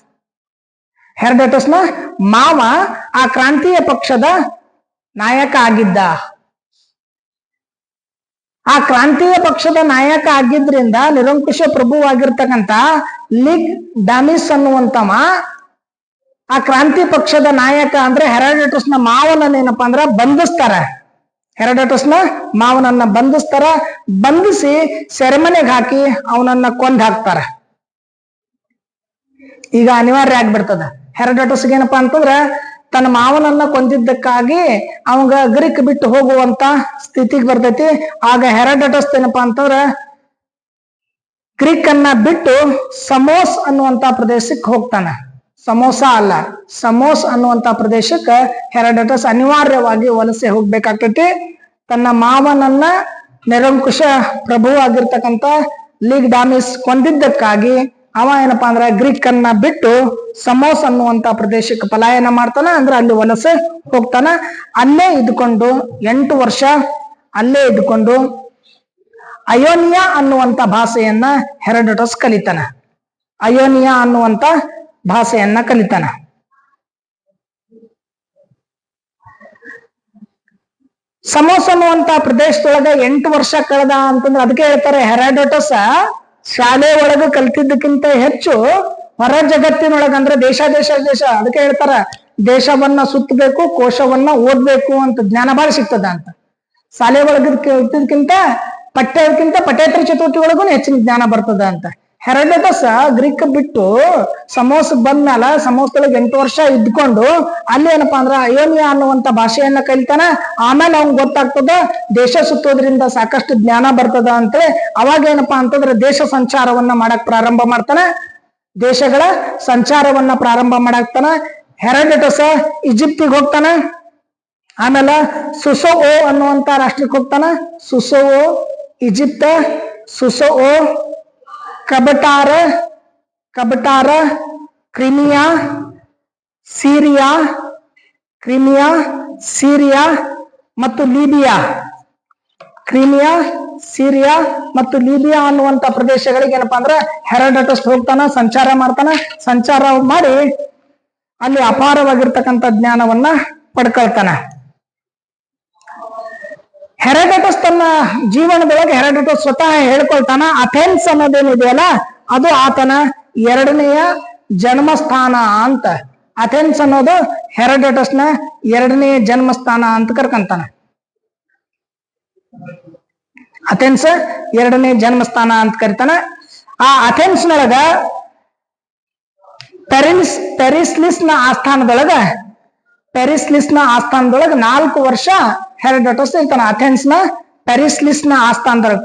ಆ ಕ್ರಾಂತಿಯ ಪಕ್ಷದ ನಾಯಕ ಆಗಿದ್ದ. ಆ ಕ್ರಾಂತಿಯ ಪಕ್ಷದ ನಾಯಕ ಆಗಿದ್ರಿಂದ ನಿರಂಕುಶ ಪ್ರಭುವಾಗಿರ್ತಕ್ಕಂಥ ಲಿಗ್ ಡಾಮಿಸ್ ಅನ್ನುವಂತವ ಆ ಕ್ರಾಂತಿ ಪಕ್ಷದ ನಾಯಕ ಅಂದ್ರೆ ಹೆರಾಡಟಸ್ನ ಮಾವನನ್ನೇನಪ್ಪಾ ಅಂದ್ರ ಬಂಧಿಸ್ತಾರೆ. ಬಂಧಿಸಿ ಸೆರೆಮನೆಗೆ ಹಾಕಿ ಅವನನ್ನ ಕೊಂದ್ ಹಾಕ್ತಾರ. ಈಗ ಅನಿವಾರ್ಯ ಆಗ್ಬಿಡ್ತದ. ಹೆರಾಡಟಸ್ಗೆ ಏನಪ್ಪಾ ಅಂತಂದ್ರ ತನ್ನ ಮಾವನನ್ನ ಕೊಂದಿದ್ದಕ್ಕಾಗಿ ಅವಂಗ ಗ್ರೀಕ್ ಬಿಟ್ಟು ಹೋಗುವಂತ ಸ್ಥಿತಿಗೆ ಬರ್ತೈತಿ. ಆಗ ಹೆರೋಡೋಟಸ್ ಏನಪ್ಪಾ ಅಂತಂದ್ರ ಗ್ರೀಕ್ ಅನ್ನ ಬಿಟ್ಟು ಸಮೋಸ್ ಅನ್ನುವಂತ ಪ್ರದೇಶಕ್ಕೆ ಹೋಗ್ತಾನ. ಸಮೋಸ ಅಲ್ಲ, ಸಮೋಸ್ ಅನ್ನುವಂತ ಪ್ರದೇಶಕ್ಕೆ ಹೆರೋಡೋಟಸ್ ಅನಿವಾರ್ಯವಾಗಿ ವಲಸೆ ಹೋಗ್ಬೇಕಾಗ್ತೈತಿ. ತನ್ನ ಮಾವನನ್ನ ನಿರಂಕುಶ ಪ್ರಭು ಆಗಿರ್ತಕ್ಕಂಥ ಲಿಗ್ಡಾಮಿಸ್ ಕೊಂದಿದ್ದಕ್ಕಾಗಿ ಅವ ಏನಪ್ಪಾ ಅಂದ್ರ ಗ್ರೀಕ್ ಅನ್ನ ಬಿಟ್ಟು ಸಮೋಸ್ ಅನ್ನುವಂತ ಪ್ರದೇಶಕ್ಕೆ ಪಲಾಯನ ಮಾಡ್ತಾನ. ಅಂದ್ರೆ ಅಲ್ಲಿ ವಲಸೆ ಹೋಗ್ತಾನ. ಅಲ್ಲೇ ಇದ್ಕೊಂಡು 8 ವರ್ಷ ಅಲ್ಲೇ ಇದ್ಕೊಂಡು ಅಯೋನಿಯಾ ಅನ್ನುವಂತ ಭಾಷೆಯನ್ನ ಹೆರೋಡೋಟಸ್ ಕಲಿತಾನ. ಅಯೋನಿಯಾ ಅನ್ನುವಂತ ಭಾಷೆಯನ್ನ ಕಲಿತಾನ. ಸಮೋಸ್ ಅನ್ನುವಂತ ಪ್ರದೇಶದೊಳಗ 8 ವರ್ಷ ಕಳೆದ ಅಂತಂದ್ರೆ ಅದಕ್ಕೆ ಹೇಳ್ತಾರೆ ಹೆರೋಡೋಟಸ್ ಶಾಲೆ ಒಳಗ ಕಲ್ತಿದ್ದಕ್ಕಿಂತ ಹೆಚ್ಚು ಹೊರ ಜಗತ್ತಿನೊಳಗ ಅಂದ್ರೆ ದೇಶ ಅದಕ್ಕೆ ಹೇಳ್ತಾರ ದೇಶವನ್ನ ಸುತ್ತಬೇಕು, ಕೋಶವನ್ನ ಓದ್ಬೇಕು ಅಂತ ಜ್ಞಾನ ಬಹಳ ಸಿಗ್ತದ ಅಂತ. ಶಾಲೆ ಒಳಗ ಕಲ್ತಿದ್ಕಿಂತ ಪಠ್ಯೇತರ ಚಟುವಟಿಕೆ ಹೆಚ್ಚಿನ ಜ್ಞಾನ ಬರ್ತದ ಅಂತ. ಹೆರೋಡೋಟಸ್ ಗ್ರೀಕ್ ಬಿಟ್ಟು ಸಮೋಸ್ ಬಂದ್ಮೇಲ ಸಮೋಸದೊಳಗೆ 8 ವರ್ಷ ಇದ್ಕೊಂಡು ಅಲ್ಲಿ ಏನಪ್ಪಾ ಅಂದ್ರ ಅಯೋನಿಯಾ ಅನ್ನುವಂತ ಭಾಷೆಯನ್ನ ಕಲಿತಾನ. ಆಮೇಲೆ ಅವ್ನ್ ಗೊತ್ತಾಗ್ತದ ದೇಶ ಸುತ್ತೋದ್ರಿಂದ ಸಾಕಷ್ಟು ಜ್ಞಾನ ಬರ್ತದ ಅಂತೇಳಿ ಅವಾಗ ಏನಪ್ಪಾ ಅಂತಂದ್ರೆ ದೇಶ ಸಂಚಾರವನ್ನ ಮಾಡಕ್ ಪ್ರಾರಂಭ ಮಾಡ್ತಾನ. ದೇಶಗಳ ಸಂಚಾರವನ್ನ ಪ್ರಾರಂಭ ಮಾಡಾಕ್ತಾನ. ಹೆರೋಡೋಟಸ್ ಈಜಿಪ್ತಿಗೆ ಹೋಗ್ತಾನ. ಆಮೇಲೆ ಸುಸೋಓ ಅನ್ನುವಂತ ರಾಷ್ಟ್ರಕ್ಕೆ ಹೋಗ್ತಾನ. ಸುಸೋಓ ಈಜಿಪ್ತ, ಸುಸೋಓ ಕಬಟಾರ, ಕ್ರಿಮಿಯಾ, ಸಿರಿಯಾ ಮತ್ತು ಲೀಬಿಯಾ. ಕ್ರಿಮಿಯಾ, ಸಿರಿಯಾ ಮತ್ತು ಲೀಬಿಯಾ ಅನ್ನುವಂತ ಪ್ರದೇಶಗಳಿಗೆ ಏನಪ್ಪಾ ಅಂದ್ರೆ ಹೆರೋಡೋಟಸ್ ಹೋಗ್ತಾನ, ಸಂಚಾರ ಮಾಡ್ತಾನ. ಸಂಚಾರ ಮಾಡಿ ಅಲ್ಲಿ ಅಪಾರವಾಗಿರ್ತಕ್ಕಂಥ ಜ್ಞಾನವನ್ನ ಪಡ್ಕೊಳ್ತಾನ. ಹೆರೋಡೋಟಸ್ ತನ್ನ ಜೀವನದೊಳಗೆ ಹೆರೋಡೋಟಸ್ ಸ್ವತಃ ಹೇಳ್ಕೊಳ್ತಾನ ಅಥೆನ್ಸ್ ಅನ್ನೋದೇನಿದೆಯಲ್ಲ ಅದು ಆತನ 2ನೆಯ ಜನ್ಮಸ್ಥಾನ ಅಂತ. ಅಥೆನ್ಸ್ ಅನ್ನೋದು ಹೆರೋಡೋಟಸ್ನ 2ನೇ ಜನ್ಮಸ್ಥಾನ ಅಂತ ಕರ್ಕಂತಾನ. ಅಥೆನ್ಸ್ 2ನೇ ಜನ್ಮಸ್ಥಾನ ಅಂತ ಕರಿತಾನ. ಆ ಅಥೆನ್ಸ್ನೊಳಗ ಪೆರಿಸ್ಲಿಸ್ನ ಆಸ್ಥಾನದೊಳಗ 4 ವರ್ಷ ಹೆರೋಡೋಟಸ್ ಇರ್ತಾನ. ಅಥೆನ್ಸ್ನ ಪೆರಿಸ್ಲಿಸ್ನ ಆಸ್ಥಾನದೊಳಗ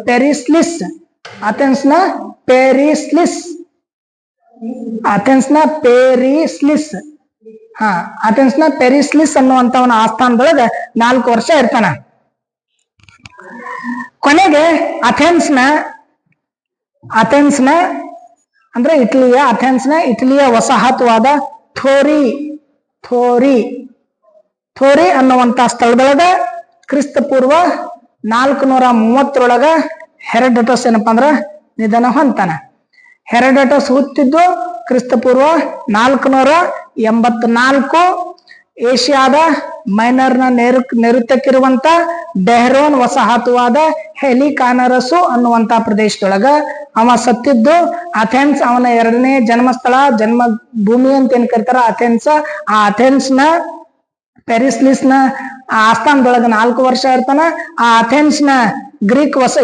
ಅಥೆನ್ಸ್ನ ಪೆರಿಸ್ಲಿಸ್ ಅನ್ನುವಂತವನ ಆಸ್ಥಾನದೊಳಗ 4 ವರ್ಷ ಇರ್ತಾನ. ಕೊನೆಗೆ ಅಥೆನ್ಸ್ನ ಅಂದ್ರೆ ಇಟಲಿಯ ವಸಾಹತುವಾದ ಥೋರಿ ಅನ್ನುವಂತ ಸ್ಥಳದೊಳಗ ಕ್ರಿಸ್ತ ಪೂರ್ವ 430 ಹೆರೋಡೋಟಸ್ ಏನಪ್ಪಾ ಅಂದ್ರ ನಿಧನ ಹೊಂತಾನ. ಹೆರೋಡೋಟಸ್ ಹುಟ್ಟಿದ್ದು ಕ್ರಿಸ್ತ ಪೂರ್ವ 484 ಏಷ್ಯಾದ ಮೈನರ್ನ ನೆರುತಕ್ಕಿರುವಂತ ಡೆಹ್ರೋನ್ ವಸಾಹತುವಾದ ಹೆಲಿಕಾನರಸು ಅನ್ನುವಂತ ಪ್ರದೇಶದೊಳಗ ಅವ ಸತ್ತಿದ್ದು. ಅಥೆನ್ಸ್ ಅವನ 2ನೇ ಜನ್ಮಸ್ಥಳ, ಜನ್ಮ ಭೂಮಿ ಅಂತ ಏನ್ ಕರಿತಾರ ಅಥೆನ್ಸ್. ಆ ಅಥೆನ್ಸ್ನ ಪೆರಿಸ್ಲಿಸ್ನ ಆಸ್ಥಾನದೊಳಗ 4 ವರ್ಷ ಇರ್ತಾನ. ಆ ಅಥೆನ್ಸ್ನ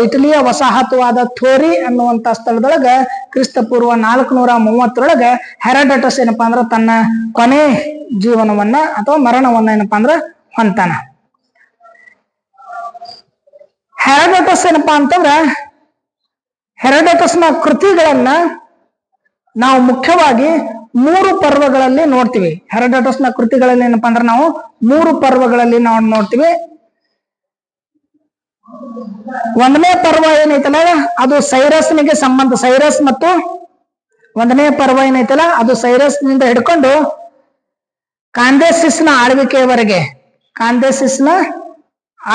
ಇಟಲಿಯ ವಸಾಹತುವಾದ ಥೋರಿ ಅನ್ನುವಂತ ಸ್ಥಳದೊಳಗ ಕ್ರಿಸ್ತ ಪೂರ್ವ 430 ಹೆರೋಡೋಟಸ್ ಏನಪ್ಪಾ ಅಂದ್ರ ತನ್ನ ಕೊನೆ ಜೀವನವನ್ನ ಅಥವಾ ಮರಣವನ್ನ ಏನಪ್ಪಾ ಅಂದ್ರ ಹೊಂತಾನ. ಹೆರೋಡೋಟಸ್ ಏನಪ್ಪಾ ಅಂತಂದ್ರ ಹೆರೋಡೋಟಸ್ನ ಕೃತಿಗಳನ್ನ ನಾವು ಮುಖ್ಯವಾಗಿ 3 ಪರ್ವಗಳಲ್ಲಿ ನೋಡ್ತೀವಿ. ಹೆರೋಡೋಟಸ್ನ ಕೃತಿಗಳಲ್ಲಿ ಏನಪ್ಪಾ ಅಂದ್ರೆ ನಾವು 3 ಪರ್ವಗಳಲ್ಲಿ ನಾವು ನೋಡ್ತೀವಿ. 1ನೇ ಪರ್ವ ಏನೈತಲ್ಲ ಅದು ಸೈರಸ್ನಿಗೆ ಸಂಬಂಧ. ಸೈರಸ್ ಮತ್ತು 1ನೇ ಪರ್ವ ಏನೈತಲ್ಲ ಅದು ಸೈರಸ್ನಿಂದ ಹಿಡ್ಕೊಂಡು ಕಾಂದೇಸಿಸ್ನ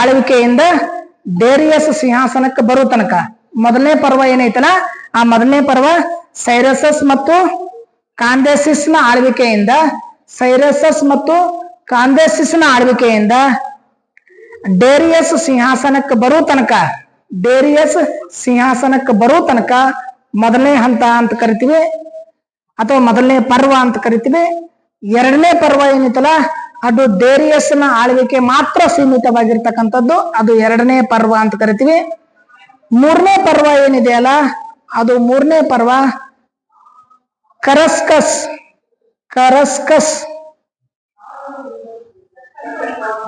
ಆಳ್ವಿಕೆಯಿಂದ ಡೇರಿಯಸ್ ಸಿಂಹಾಸನಕ್ಕೆ ಬರೋ ತನಕ 1ನೇ ಪರ್ವ ಏನೈತಲ್ಲ ಆ 1ನೇ ಪರ್ವ ಸೈರಸಸ್ ಮತ್ತು ಕಾಂದೇಸಿಸ್ನ ಆಳ್ವಿಕೆಯಿಂದ ಡೇರಿಯಸ್ ಸಿಂಹಾಸನಕ್ಕೆ ಬರೋ ತನಕ 1ನೇ ಹಂತ ಅಂತ ಕರಿತೀವಿ ಅಥವಾ 1ನೇ ಪರ್ವ ಅಂತ ಕರಿತೀವಿ. 2ನೇ ಪರ್ವ ಏನೈತಲ್ಲ ಅದು ಡೇರಿಯಸ್ನ ಆಳ್ವಿಕೆ ಮಾತ್ರ ಸೀಮಿತವಾಗಿರ್ತಕ್ಕಂಥದ್ದು, ಅದು 2ನೇ ಪರ್ವ ಅಂತ ಕರಿತೀವಿ. 3ನೇ ಪರ್ವ ಏನಿದೆಯಲ್ಲ ಅದು 3ನೇ ಪರ್ವ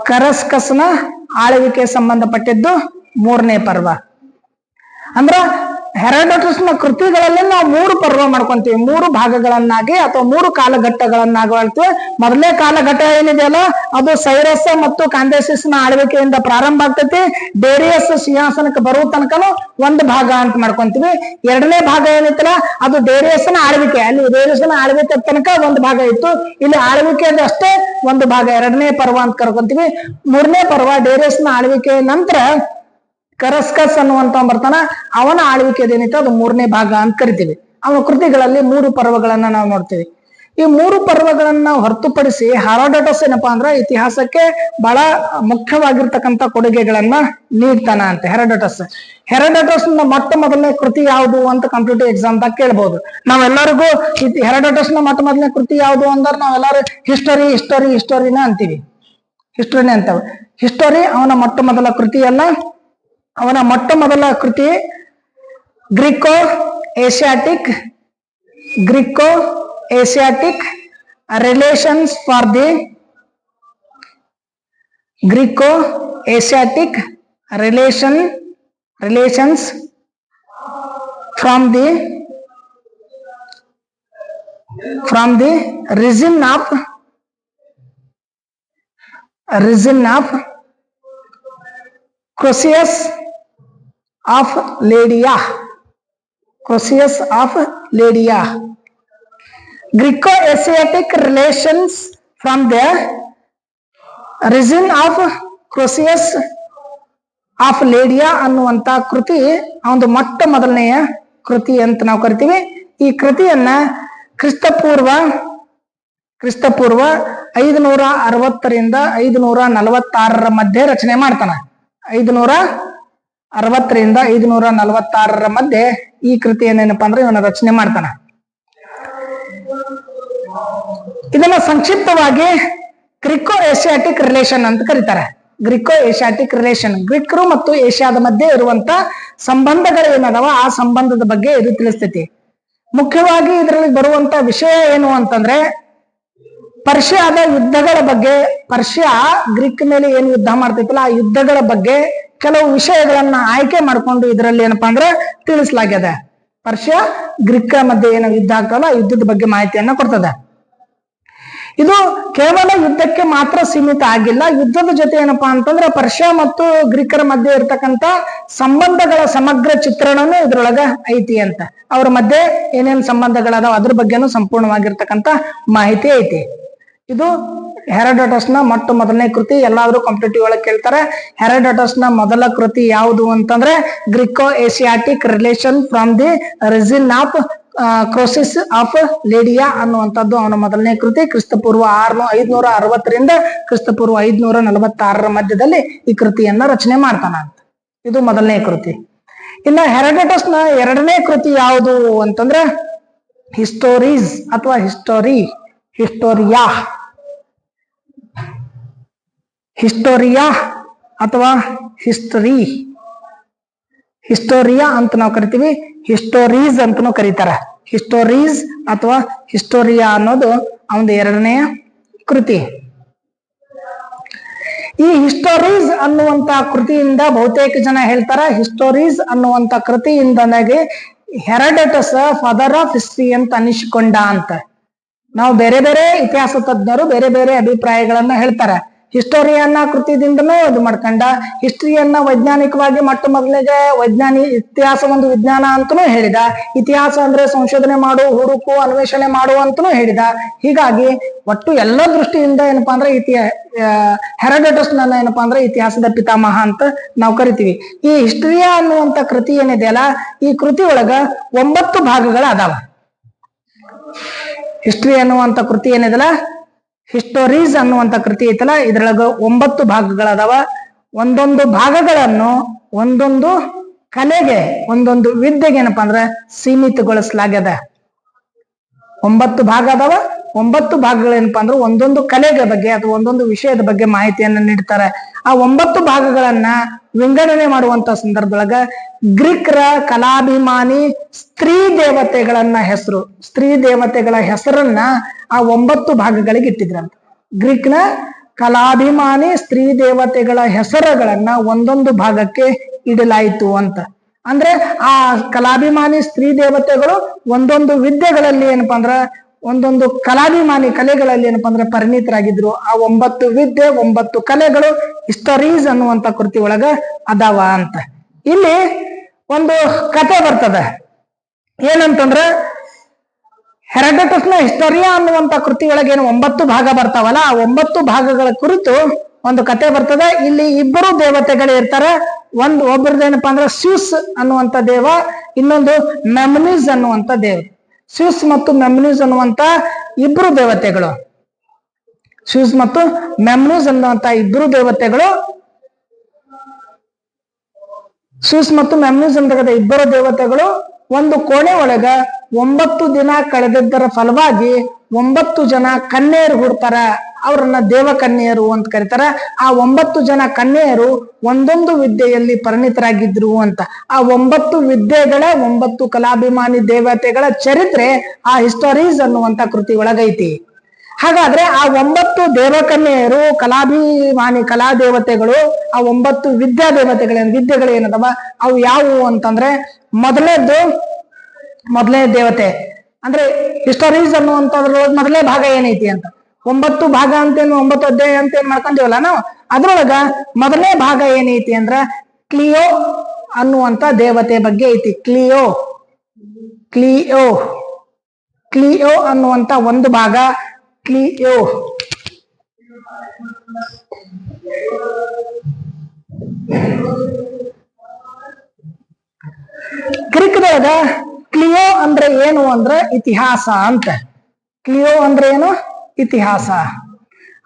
ಕರಸ್ಕಸ್ನ ಆಳ್ವಿಕೆ ಸಂಬಂಧಪಟ್ಟಿದ್ದು 3ನೇ ಪರ್ವ. ಅಂದ್ರ ಹೆರಾಡೋಟಸ್ ನ ಕೃತಿಗಳಲ್ಲಿ ನಾವು 3 ಪರ್ವ ಮಾಡ್ಕೊಂತೀವಿ, 3 ಭಾಗಗಳನ್ನಾಗಿ ಅಥವಾ 3 ಕಾಲಘಟ್ಟಗಳನ್ನಾಗಿ ಹೇಳ್ತೀವಿ. ಮೊದಲನೇ ಕಾಲಘಟ್ಟ ಏನಿದೆಯಲ್ಲ ಅದು ಸೈರಸ್ ಮತ್ತು ಕಾಂದೇಸಿಸ್ ನ ಆಳ್ವಿಕೆಯಿಂದ ಪ್ರಾರಂಭ ಆಗ್ತೈತಿ. ಡೇರಿಯಸ್ ಸಿಂಹಾಸನಕ್ಕೆ ಬರುವ ತನಕನು 1 ಭಾಗ ಅಂತ ಮಾಡ್ಕೊಂತೀವಿ. 2ನೇ ಭಾಗ ಏನೈತಲ್ಲ ಅದು ಡೇರಿಯಸ್ ನ ಆಳ್ವಿಕೆ, ಅಲ್ಲಿ ಡೇರಿಯಸ್ ನ ಆಳ್ವಿಕೆ ತನಕ 1 ಭಾಗ ಇತ್ತು. ಇಲ್ಲಿ ಆಳ್ವಿಕೆದು ಅಷ್ಟೇ 1 ಭಾಗ, 2ನೇ ಪರ್ವ ಅಂತ ಕರ್ಕೊಂತೀವಿ. 3ನೇ ಪರ್ವ ಡೇರಿಯಸ್ ನ ಆಳ್ವಿಕೆ ನಂತರ ಕರಸ್ಕಸ್ ಅನ್ನುವಂತ ಬರ್ತಾನ, ಅವನ ಆಳ್ವಿಕೆ ಏನಿತ್ತು ಅದು 3ನೇ ಭಾಗ ಅಂತ ಕರಿತೀವಿ. ಅವನ ಕೃತಿಗಳಲ್ಲಿ 3 ಪರ್ವಗಳನ್ನ ನಾವು ನೋಡ್ತೀವಿ. ಈ 3 ಪರ್ವಗಳನ್ನ ಹೊರತುಪಡಿಸಿ ಹೆರಾಡೋಟಸ್ ಏನಪ್ಪಾ ಅಂದ್ರ ಇತಿಹಾಸಕ್ಕೆ ಬಹಳ ಮುಖ್ಯವಾಗಿರ್ತಕ್ಕಂಥ ಕೊಡುಗೆಗಳನ್ನ ನೀಡ್ತಾನ ಅಂತ ಹೆರಾಡೋಟಸ್ ನ ಮೊದಲನೇ ಕೃತಿ ಯಾವುದು ಅಂತ ಕಾಂಪಿಟೇಟಿವ್ ಎಕ್ಸಾಮ್ ದಾಗ ಕೇಳ್ಬಹುದು. ನಾವೆಲ್ಲರಿಗೂ ಹೆರಾಡೋಟಸ್ ನ ಮೊದಲನೇ ಕೃತಿ ಯಾವುದು ಅಂದ್ರೆ ನಾವೆಲ್ಲರೂ ಹಿಸ್ಟರಿನ ಅಂತೀವಿ. ಹಿಸ್ಟರಿನೇ ಅಂತೇವೆ. ಹಿಸ್ಟರಿ ಅವನ ಮೊದಲ ಕೃತಿಯಲ್ಲ. ಅವನ ಮೊದಲ ಕೃತಿ Greco Asiatic relations for the Greco Asiatic relations from the region of Croesus of Lydia. Greco-Asiatic relations from the region of Croesus of Lydia ಅನ್ನುವಂತ ಕೃತಿ ಒಂದು ಮೊದಲನೆಯ ಕೃತಿ ಅಂತ ನಾವು ಕರಿತೀವಿ. ಈ ಕೃತಿಯನ್ನ ಕ್ರಿಸ್ತಪೂರ್ವ 560ರಿಂದ 546 ಮಧ್ಯೆ ರಚನೆ ಮಾಡ್ತಾನ. 560ರಿಂದ 546 ಮಧ್ಯೆ ಈ ಕೃತಿ ಏನೇನಪ್ಪಾ ಅಂದ್ರೆ ಇವನ ರಚನೆ ಮಾಡ್ತಾನ. ಇದನ್ನ ಸಂಕ್ಷಿಪ್ತವಾಗಿ ಗ್ರೀಕೋ ಏಷಿಯಾಟಿಕ್ ರಿಲೇಷನ್ ಅಂತ ಕರೀತಾರೆ. ಗ್ರೀಕೋ ಏಷಿಯಾಟಿಕ್ ರಿಲೇಷನ್ ಗ್ರೀಕರು ಮತ್ತು ಏಷ್ಯಾದ ಮಧ್ಯೆ ಇರುವಂತ ಸಂಬಂಧಗಳು ಏನದಾವ ಆ ಸಂಬಂಧದ ಬಗ್ಗೆ ಇದು ತಿಳಿಸ್ತೈತಿ. ಮುಖ್ಯವಾಗಿ ಇದರಲ್ಲಿ ಬರುವಂತ ವಿಷಯ ಏನು ಅಂತಂದ್ರೆ ಪರ್ಷಿಯಾದ ಯುದ್ಧಗಳ ಬಗ್ಗೆ, ಪರ್ಷಿಯಾ ಗ್ರೀಕ್ ಮೇಲೆ ಏನು ಯುದ್ಧ ಮಾಡ್ತೈತಲ್ಲ ಆ ಯುದ್ಧಗಳ ಬಗ್ಗೆ ಕೆಲವು ವಿಷಯಗಳನ್ನ ಆಯ್ಕೆ ಮಾಡ್ಕೊಂಡು ಇದರಲ್ಲಿ ಏನಪ್ಪಾ ಅಂದ್ರೆ ತಿಳಿಸಲಾಗ್ಯದ. ಪರ್ಷಿಯಾ ಗ್ರೀಕ್ ಮಧ್ಯೆ ಏನು ಯುದ್ಧ ಆಗ್ತಲ್ಲ ಆ ಯುದ್ಧದ ಬಗ್ಗೆ ಮಾಹಿತಿಯನ್ನ ಕೊಡ್ತದೆ. ಇದು ಕೇವಲ ಯುದ್ಧಕ್ಕೆ ಮಾತ್ರ ಸೀಮಿತ ಆಗಿಲ್ಲ. ಯುದ್ಧದ ಜೊತೆ ಏನಪ್ಪಾ ಅಂತಂದ್ರೆ ಪರ್ಷಿಯಾ ಮತ್ತು ಗ್ರೀಕರ ಮಧ್ಯೆ ಇರ್ತಕ್ಕಂಥ ಸಂಬಂಧಗಳ ಸಮಗ್ರ ಚಿತ್ರಣನೂ ಇದ್ರೊಳಗ ಐತಿ ಅಂತ. ಅವ್ರ ಮಧ್ಯೆ ಏನೇನ್ ಸಂಬಂಧಗಳದಾವ ಅದ್ರ ಬಗ್ಗೆನೂ ಸಂಪೂರ್ಣವಾಗಿರ್ತಕ್ಕಂಥ ಮಾಹಿತಿ ಐತಿ. ಇದು ಹೆರಾಡೋಟಸ್ ನ ಮೊದಲನೇ ಕೃತಿ. ಎಲ್ಲಾದ್ರೂ ಕಾಂಪಿಟೇಟಿವ್ ಒಳಗೆ ಕೇಳ್ತಾರೆ. ಹೆರಾಡೋಟಸ್ ನ ಮೊದಲ ಕೃತಿ ಯಾವುದು ಅಂತಂದ್ರೆ Greco Asiatic relation from the region of Croesus of Lydia ಅನ್ನುವಂಥದ್ದು ಅವನ ಮೊದಲನೇ ಕೃತಿ. ಕ್ರಿಸ್ತಪೂರ್ವ 560ರಿಂದ ಕ್ರಿಸ್ತಪೂರ್ವ 546 ಮಧ್ಯದಲ್ಲಿ ಈ ಕೃತಿಯನ್ನ ರಚನೆ ಮಾಡ್ತಾನ ಅಂತ. ಇದು ಮೊದಲನೇ ಕೃತಿ. ಇನ್ನ ಹೆರಾಡೋಟಸ್ ನ 2ನೇ ಕೃತಿ ಯಾವುದು ಅಂತಂದ್ರೆ ಹಿಸ್ಟೋರೀಸ್ ಅಥವಾ ಹಿಸ್ಟೋರಿಯಾ ಅಥವಾ ಹಿಸ್ಟೋರಿಯಾ ಅಂತ ನಾವು ಕರಿತೀವಿ. ಹಿಸ್ಟೋರೀಸ್ ಅಂತನೂ ಕರೀತಾರ. ಹಿಸ್ಟೋರೀಸ್ ಅಥವಾ ಹಿಸ್ಟೋರಿಯಾ ಅನ್ನೋದು ಅವನ 2ನೇ ಕೃತಿ. ಈ ಹಿಸ್ಟೋರೀಸ್ ಅನ್ನುವಂತ ಕೃತಿಯಿಂದ ಬಹುತೇಕ ಜನ ಹೇಳ್ತಾರ ಹಿಸ್ಟೋರೀಸ್ ಅನ್ನುವಂತ ಕೃತಿಯಿಂದನಾಗಿ ಹೆರಾಡೋಟಸ್ ಫಾದರ್ ಆಫ್ ಹಿಸ್ಟ್ರಿ ಅಂತ ಅನಿಸಿಕೊಂಡ ಅಂತ. ನಾವು ಬೇರೆ ಬೇರೆ ಇತಿಹಾಸ ತಜ್ಞರು ಬೇರೆ ಬೇರೆ ಅಭಿಪ್ರಾಯಗಳನ್ನ ಹೇಳ್ತಾರೆ. ಹಿಸ್ಟೋರಿಯನ್ನ ಕೃತಿದಿಂದನೂ ಇದು ಮಾಡ್ಕೊಂಡ, ಹಿಸ್ಟ್ರಿಯನ್ನ ವೈಜ್ಞಾನಿಕವಾಗಿ ಮೊದಲಿಗೆ ಇತಿಹಾಸ ಒಂದು ವಿಜ್ಞಾನ ಅಂತನೂ ಹೇಳಿದ. ಇತಿಹಾಸ ಅಂದ್ರೆ ಸಂಶೋಧನೆ ಮಾಡು, ಹುಡುಕು, ಅನ್ವೇಷಣೆ ಮಾಡು ಅಂತನೂ ಹೇಳಿದ. ಹೀಗಾಗಿ ಒಟ್ಟು ಎಲ್ಲ ದೃಷ್ಟಿಯಿಂದ ಏನಪ್ಪಾ ಅಂದ್ರೆ ಹೆರಾಡೋಟಸ್ ನನ್ನ ಏನಪ್ಪಾ ಅಂದ್ರೆ ಇತಿಹಾಸದ ಪಿತಾಮಹ ಅಂತ ನಾವು ಕರಿತೀವಿ. ಈ ಹಿಸ್ಟರಿಯಾ ಅನ್ನುವಂತ ಕೃತಿ ಏನಿದೆಯಲ್ಲ ಈ ಕೃತಿ ಒಳಗ 9 ಭಾಗಗಳ ಅದಾವ. ಹಿಸ್ಟ್ರಿ ಅನ್ನುವಂತ ಕೃತಿ ಏನಿದೆಲ್ಲ ಹಿಸ್ಟೋರೀಸ್ ಅನ್ನುವಂತ ಕೃತಿ ಐತಲ್ಲ ಇದ್ರೊಳಗ 9 ಭಾಗಗಳದಾವ. ಒಂದೊಂದು ಭಾಗಗಳನ್ನು ಒಂದೊಂದು ಕಲೆಗೆ ಒಂದೊಂದು ವಿದ್ಯೆಗೆ ಏನಪ್ಪಾ ಅಂದ್ರೆ ಸೀಮಿತಗೊಳಿಸಲಾಗ್ಯದ. 9 ಭಾಗ ಅದಾವ. 9 ಭಾಗಗಳೇನಪ್ಪಾ ಅಂದ್ರೆ ಒಂದೊಂದು ಕಲೆಗೆ ಬಗ್ಗೆ ಅಥವಾ ಒಂದೊಂದು ವಿಷಯದ ಬಗ್ಗೆ ಮಾಹಿತಿಯನ್ನ ನೀಡ್ತಾರೆ. ಆ 9 ಭಾಗಗಳನ್ನ ವಿಂಗಡಣೆ ಮಾಡುವಂತ ಸಂದರ್ಭದೊಳಗ ಗ್ರೀಕರ ಕಲಾಭಿಮಾನಿ ಸ್ತ್ರೀ ದೇವತೆಗಳ ಹೆಸರನ್ನ ಆ 9 ಭಾಗಗಳಿಗೆ ಇಟ್ಟಿದ್ರಂತ. ಗ್ರೀಕ್ನ ಕಲಾಭಿಮಾನಿ ಸ್ತ್ರೀ ದೇವತೆಗಳ ಹೆಸರುಗಳನ್ನ ಒಂದೊಂದು ಭಾಗಕ್ಕೆ ಇಡಲಾಯಿತು ಅಂತ. ಅಂದ್ರೆ ಆ ಕಲಾಭಿಮಾನಿ ಸ್ತ್ರೀ ದೇವತೆಗಳು ಒಂದೊಂದು ವಿದ್ಯೆಗಳಲ್ಲಿ ಏನಪ್ಪಾ ಅಂದ್ರ ಒಂದೊಂದು ಕಲಾಭಿಮಾನಿ ಕಲೆಗಳಲ್ಲಿ ಏನಪ್ಪಾ ಅಂದ್ರೆ ಪರಿಣಿತರಾಗಿದ್ರು. ಆ 9 ವಿದ್ಯೆ 9 ಕಲೆಗಳು ಹಿಸ್ಟರೀಸ್ ಅನ್ನುವಂತ ಕೃತಿ ಒಳಗ ಅದಾವ ಅಂತ. ಇಲ್ಲಿ ಒಂದು ಕತೆ ಬರ್ತದೆ ಏನಂತಂದ್ರ, ಹೆರಡಟಸ್ನ ಹಿಸ್ಟೋರಿಯಾ ಅನ್ನುವಂತ ಕೃತಿ ಒಳಗೆ ಏನು 9 ಭಾಗ ಬರ್ತಾವಲ್ಲ, ಆ 9 ಭಾಗಗಳ ಕುರಿತು ಒಂದು ಕತೆ ಬರ್ತದೆ. ಇಲ್ಲಿ ಇಬ್ಬರು ದೇವತೆಗಳು ಇರ್ತಾರೆ. ಒಬ್ಬರದ್ದು ಏನಪ್ಪಾ ಅಂದ್ರೆ ಸ್ಯೂಸ್ ಅನ್ನುವಂತ ದೇವ, ಇನ್ನೊಂದು ಮೆಮ್ನಿಸ್ ಅನ್ನುವಂತ ದೇವ. ಸ್ಯೂಸ್ ಮತ್ತು ಮೆಮ್ನಿಸ್ ಅನ್ನುವಂತ ಇಬ್ರು ದೇವತೆಗಳು, ಸ್ಯೂಸ್ ಮತ್ತು ಮೆಮ್ನಿಸ್ ಅನ್ನುವಂತ ಇಬ್ರು ದೇವತೆಗಳು, ಸ್ಯೂಸ್ ಮತ್ತು ಮೆಮ್ನಿಸ್ ಅಂತ ಇಬ್ಬರು ದೇವತೆಗಳು ಒಂದು ಕೋಣೆ ಒಳಗ 9 ದಿನ ಕಳೆದಿದ್ದರ ಫಲವಾಗಿ 9 ಜನ ಕನ್ಯೆಯರು ಹುಡ್ತಾರ. ಅವರನ್ನ ದೇವಕನ್ಯೆಯರು ಅಂತ ಕರೀತಾರ. ಆ 9 ಜನ ಕನ್ಯೆಯರು ಒಂದೊಂದು ವಿದ್ಯೆಯಲ್ಲಿ ಪರಿಣಿತರಾಗಿದ್ರು ಅಂತ. ಆ 9 ವಿದ್ಯೆಗಳ 9 ಕಲಾಭಿಮಾನಿ ದೇವತೆಗಳ ಚರಿತ್ರೆ ಆ ಹಿಸ್ಟರೀಸ್ ಅನ್ನುವಂತ ಕೃತಿ ಒಳಗೈತಿ. ಹಾಗಾದ್ರೆ ಆ 9 ದೇವಕನ್ಯೆಯರು ಕಲಾಭಿಮಾನಿ ಕಲಾ ದೇವತೆಗಳು, ಆ 9 ವಿದ್ಯಾ ವಿದ್ಯೆಗಳು ಏನದವ ಅವು ಯಾವುವು ಅಂತಂದ್ರೆ, ಮೊದಲನೇ ದೇವತೆ ಅಂದ್ರೆ ಹಿಸ್ಟರೀಸ್ ಅನ್ನುವಂಥದ್ರೊಳಗೆ ಮೊದಲನೇ ಭಾಗ ಏನೈತಿ ಅಂತ, 9 ಭಾಗ ಅಂತೇನು 9 ಅಧ್ಯಾಯ ಅಂತ ಏನ್ ಮಾಡ್ಕೊಂಡಿವಲ್ಲ ನಾವು, ಅದ್ರೊಳಗ ಮೊದಲನೇ ಭಾಗ ಏನೈತಿ ಅಂದ್ರ ಕ್ಲಿಯೋ ಅನ್ನುವಂತ ದೇವತೆ ಬಗ್ಗೆ ಐತಿ. ಕ್ಲಿಯೋ ಕ್ಲಿಯೋ ಕ್ಲಿಯೋ ಅನ್ನುವಂತ ಒಂದು ಭಾಗ. ಕ್ಲಿಯೋ ಗ್ರೀಕ್ದೊಳಗ ಕ್ಲಿಯೋ ಅಂದ್ರೆ ಏನು ಅಂದ್ರೆ ಇತಿಹಾಸ ಅಂತ. ಕ್ಲಿಯೋ ಅಂದ್ರೆ ಏನು? ಇತಿಹಾಸ.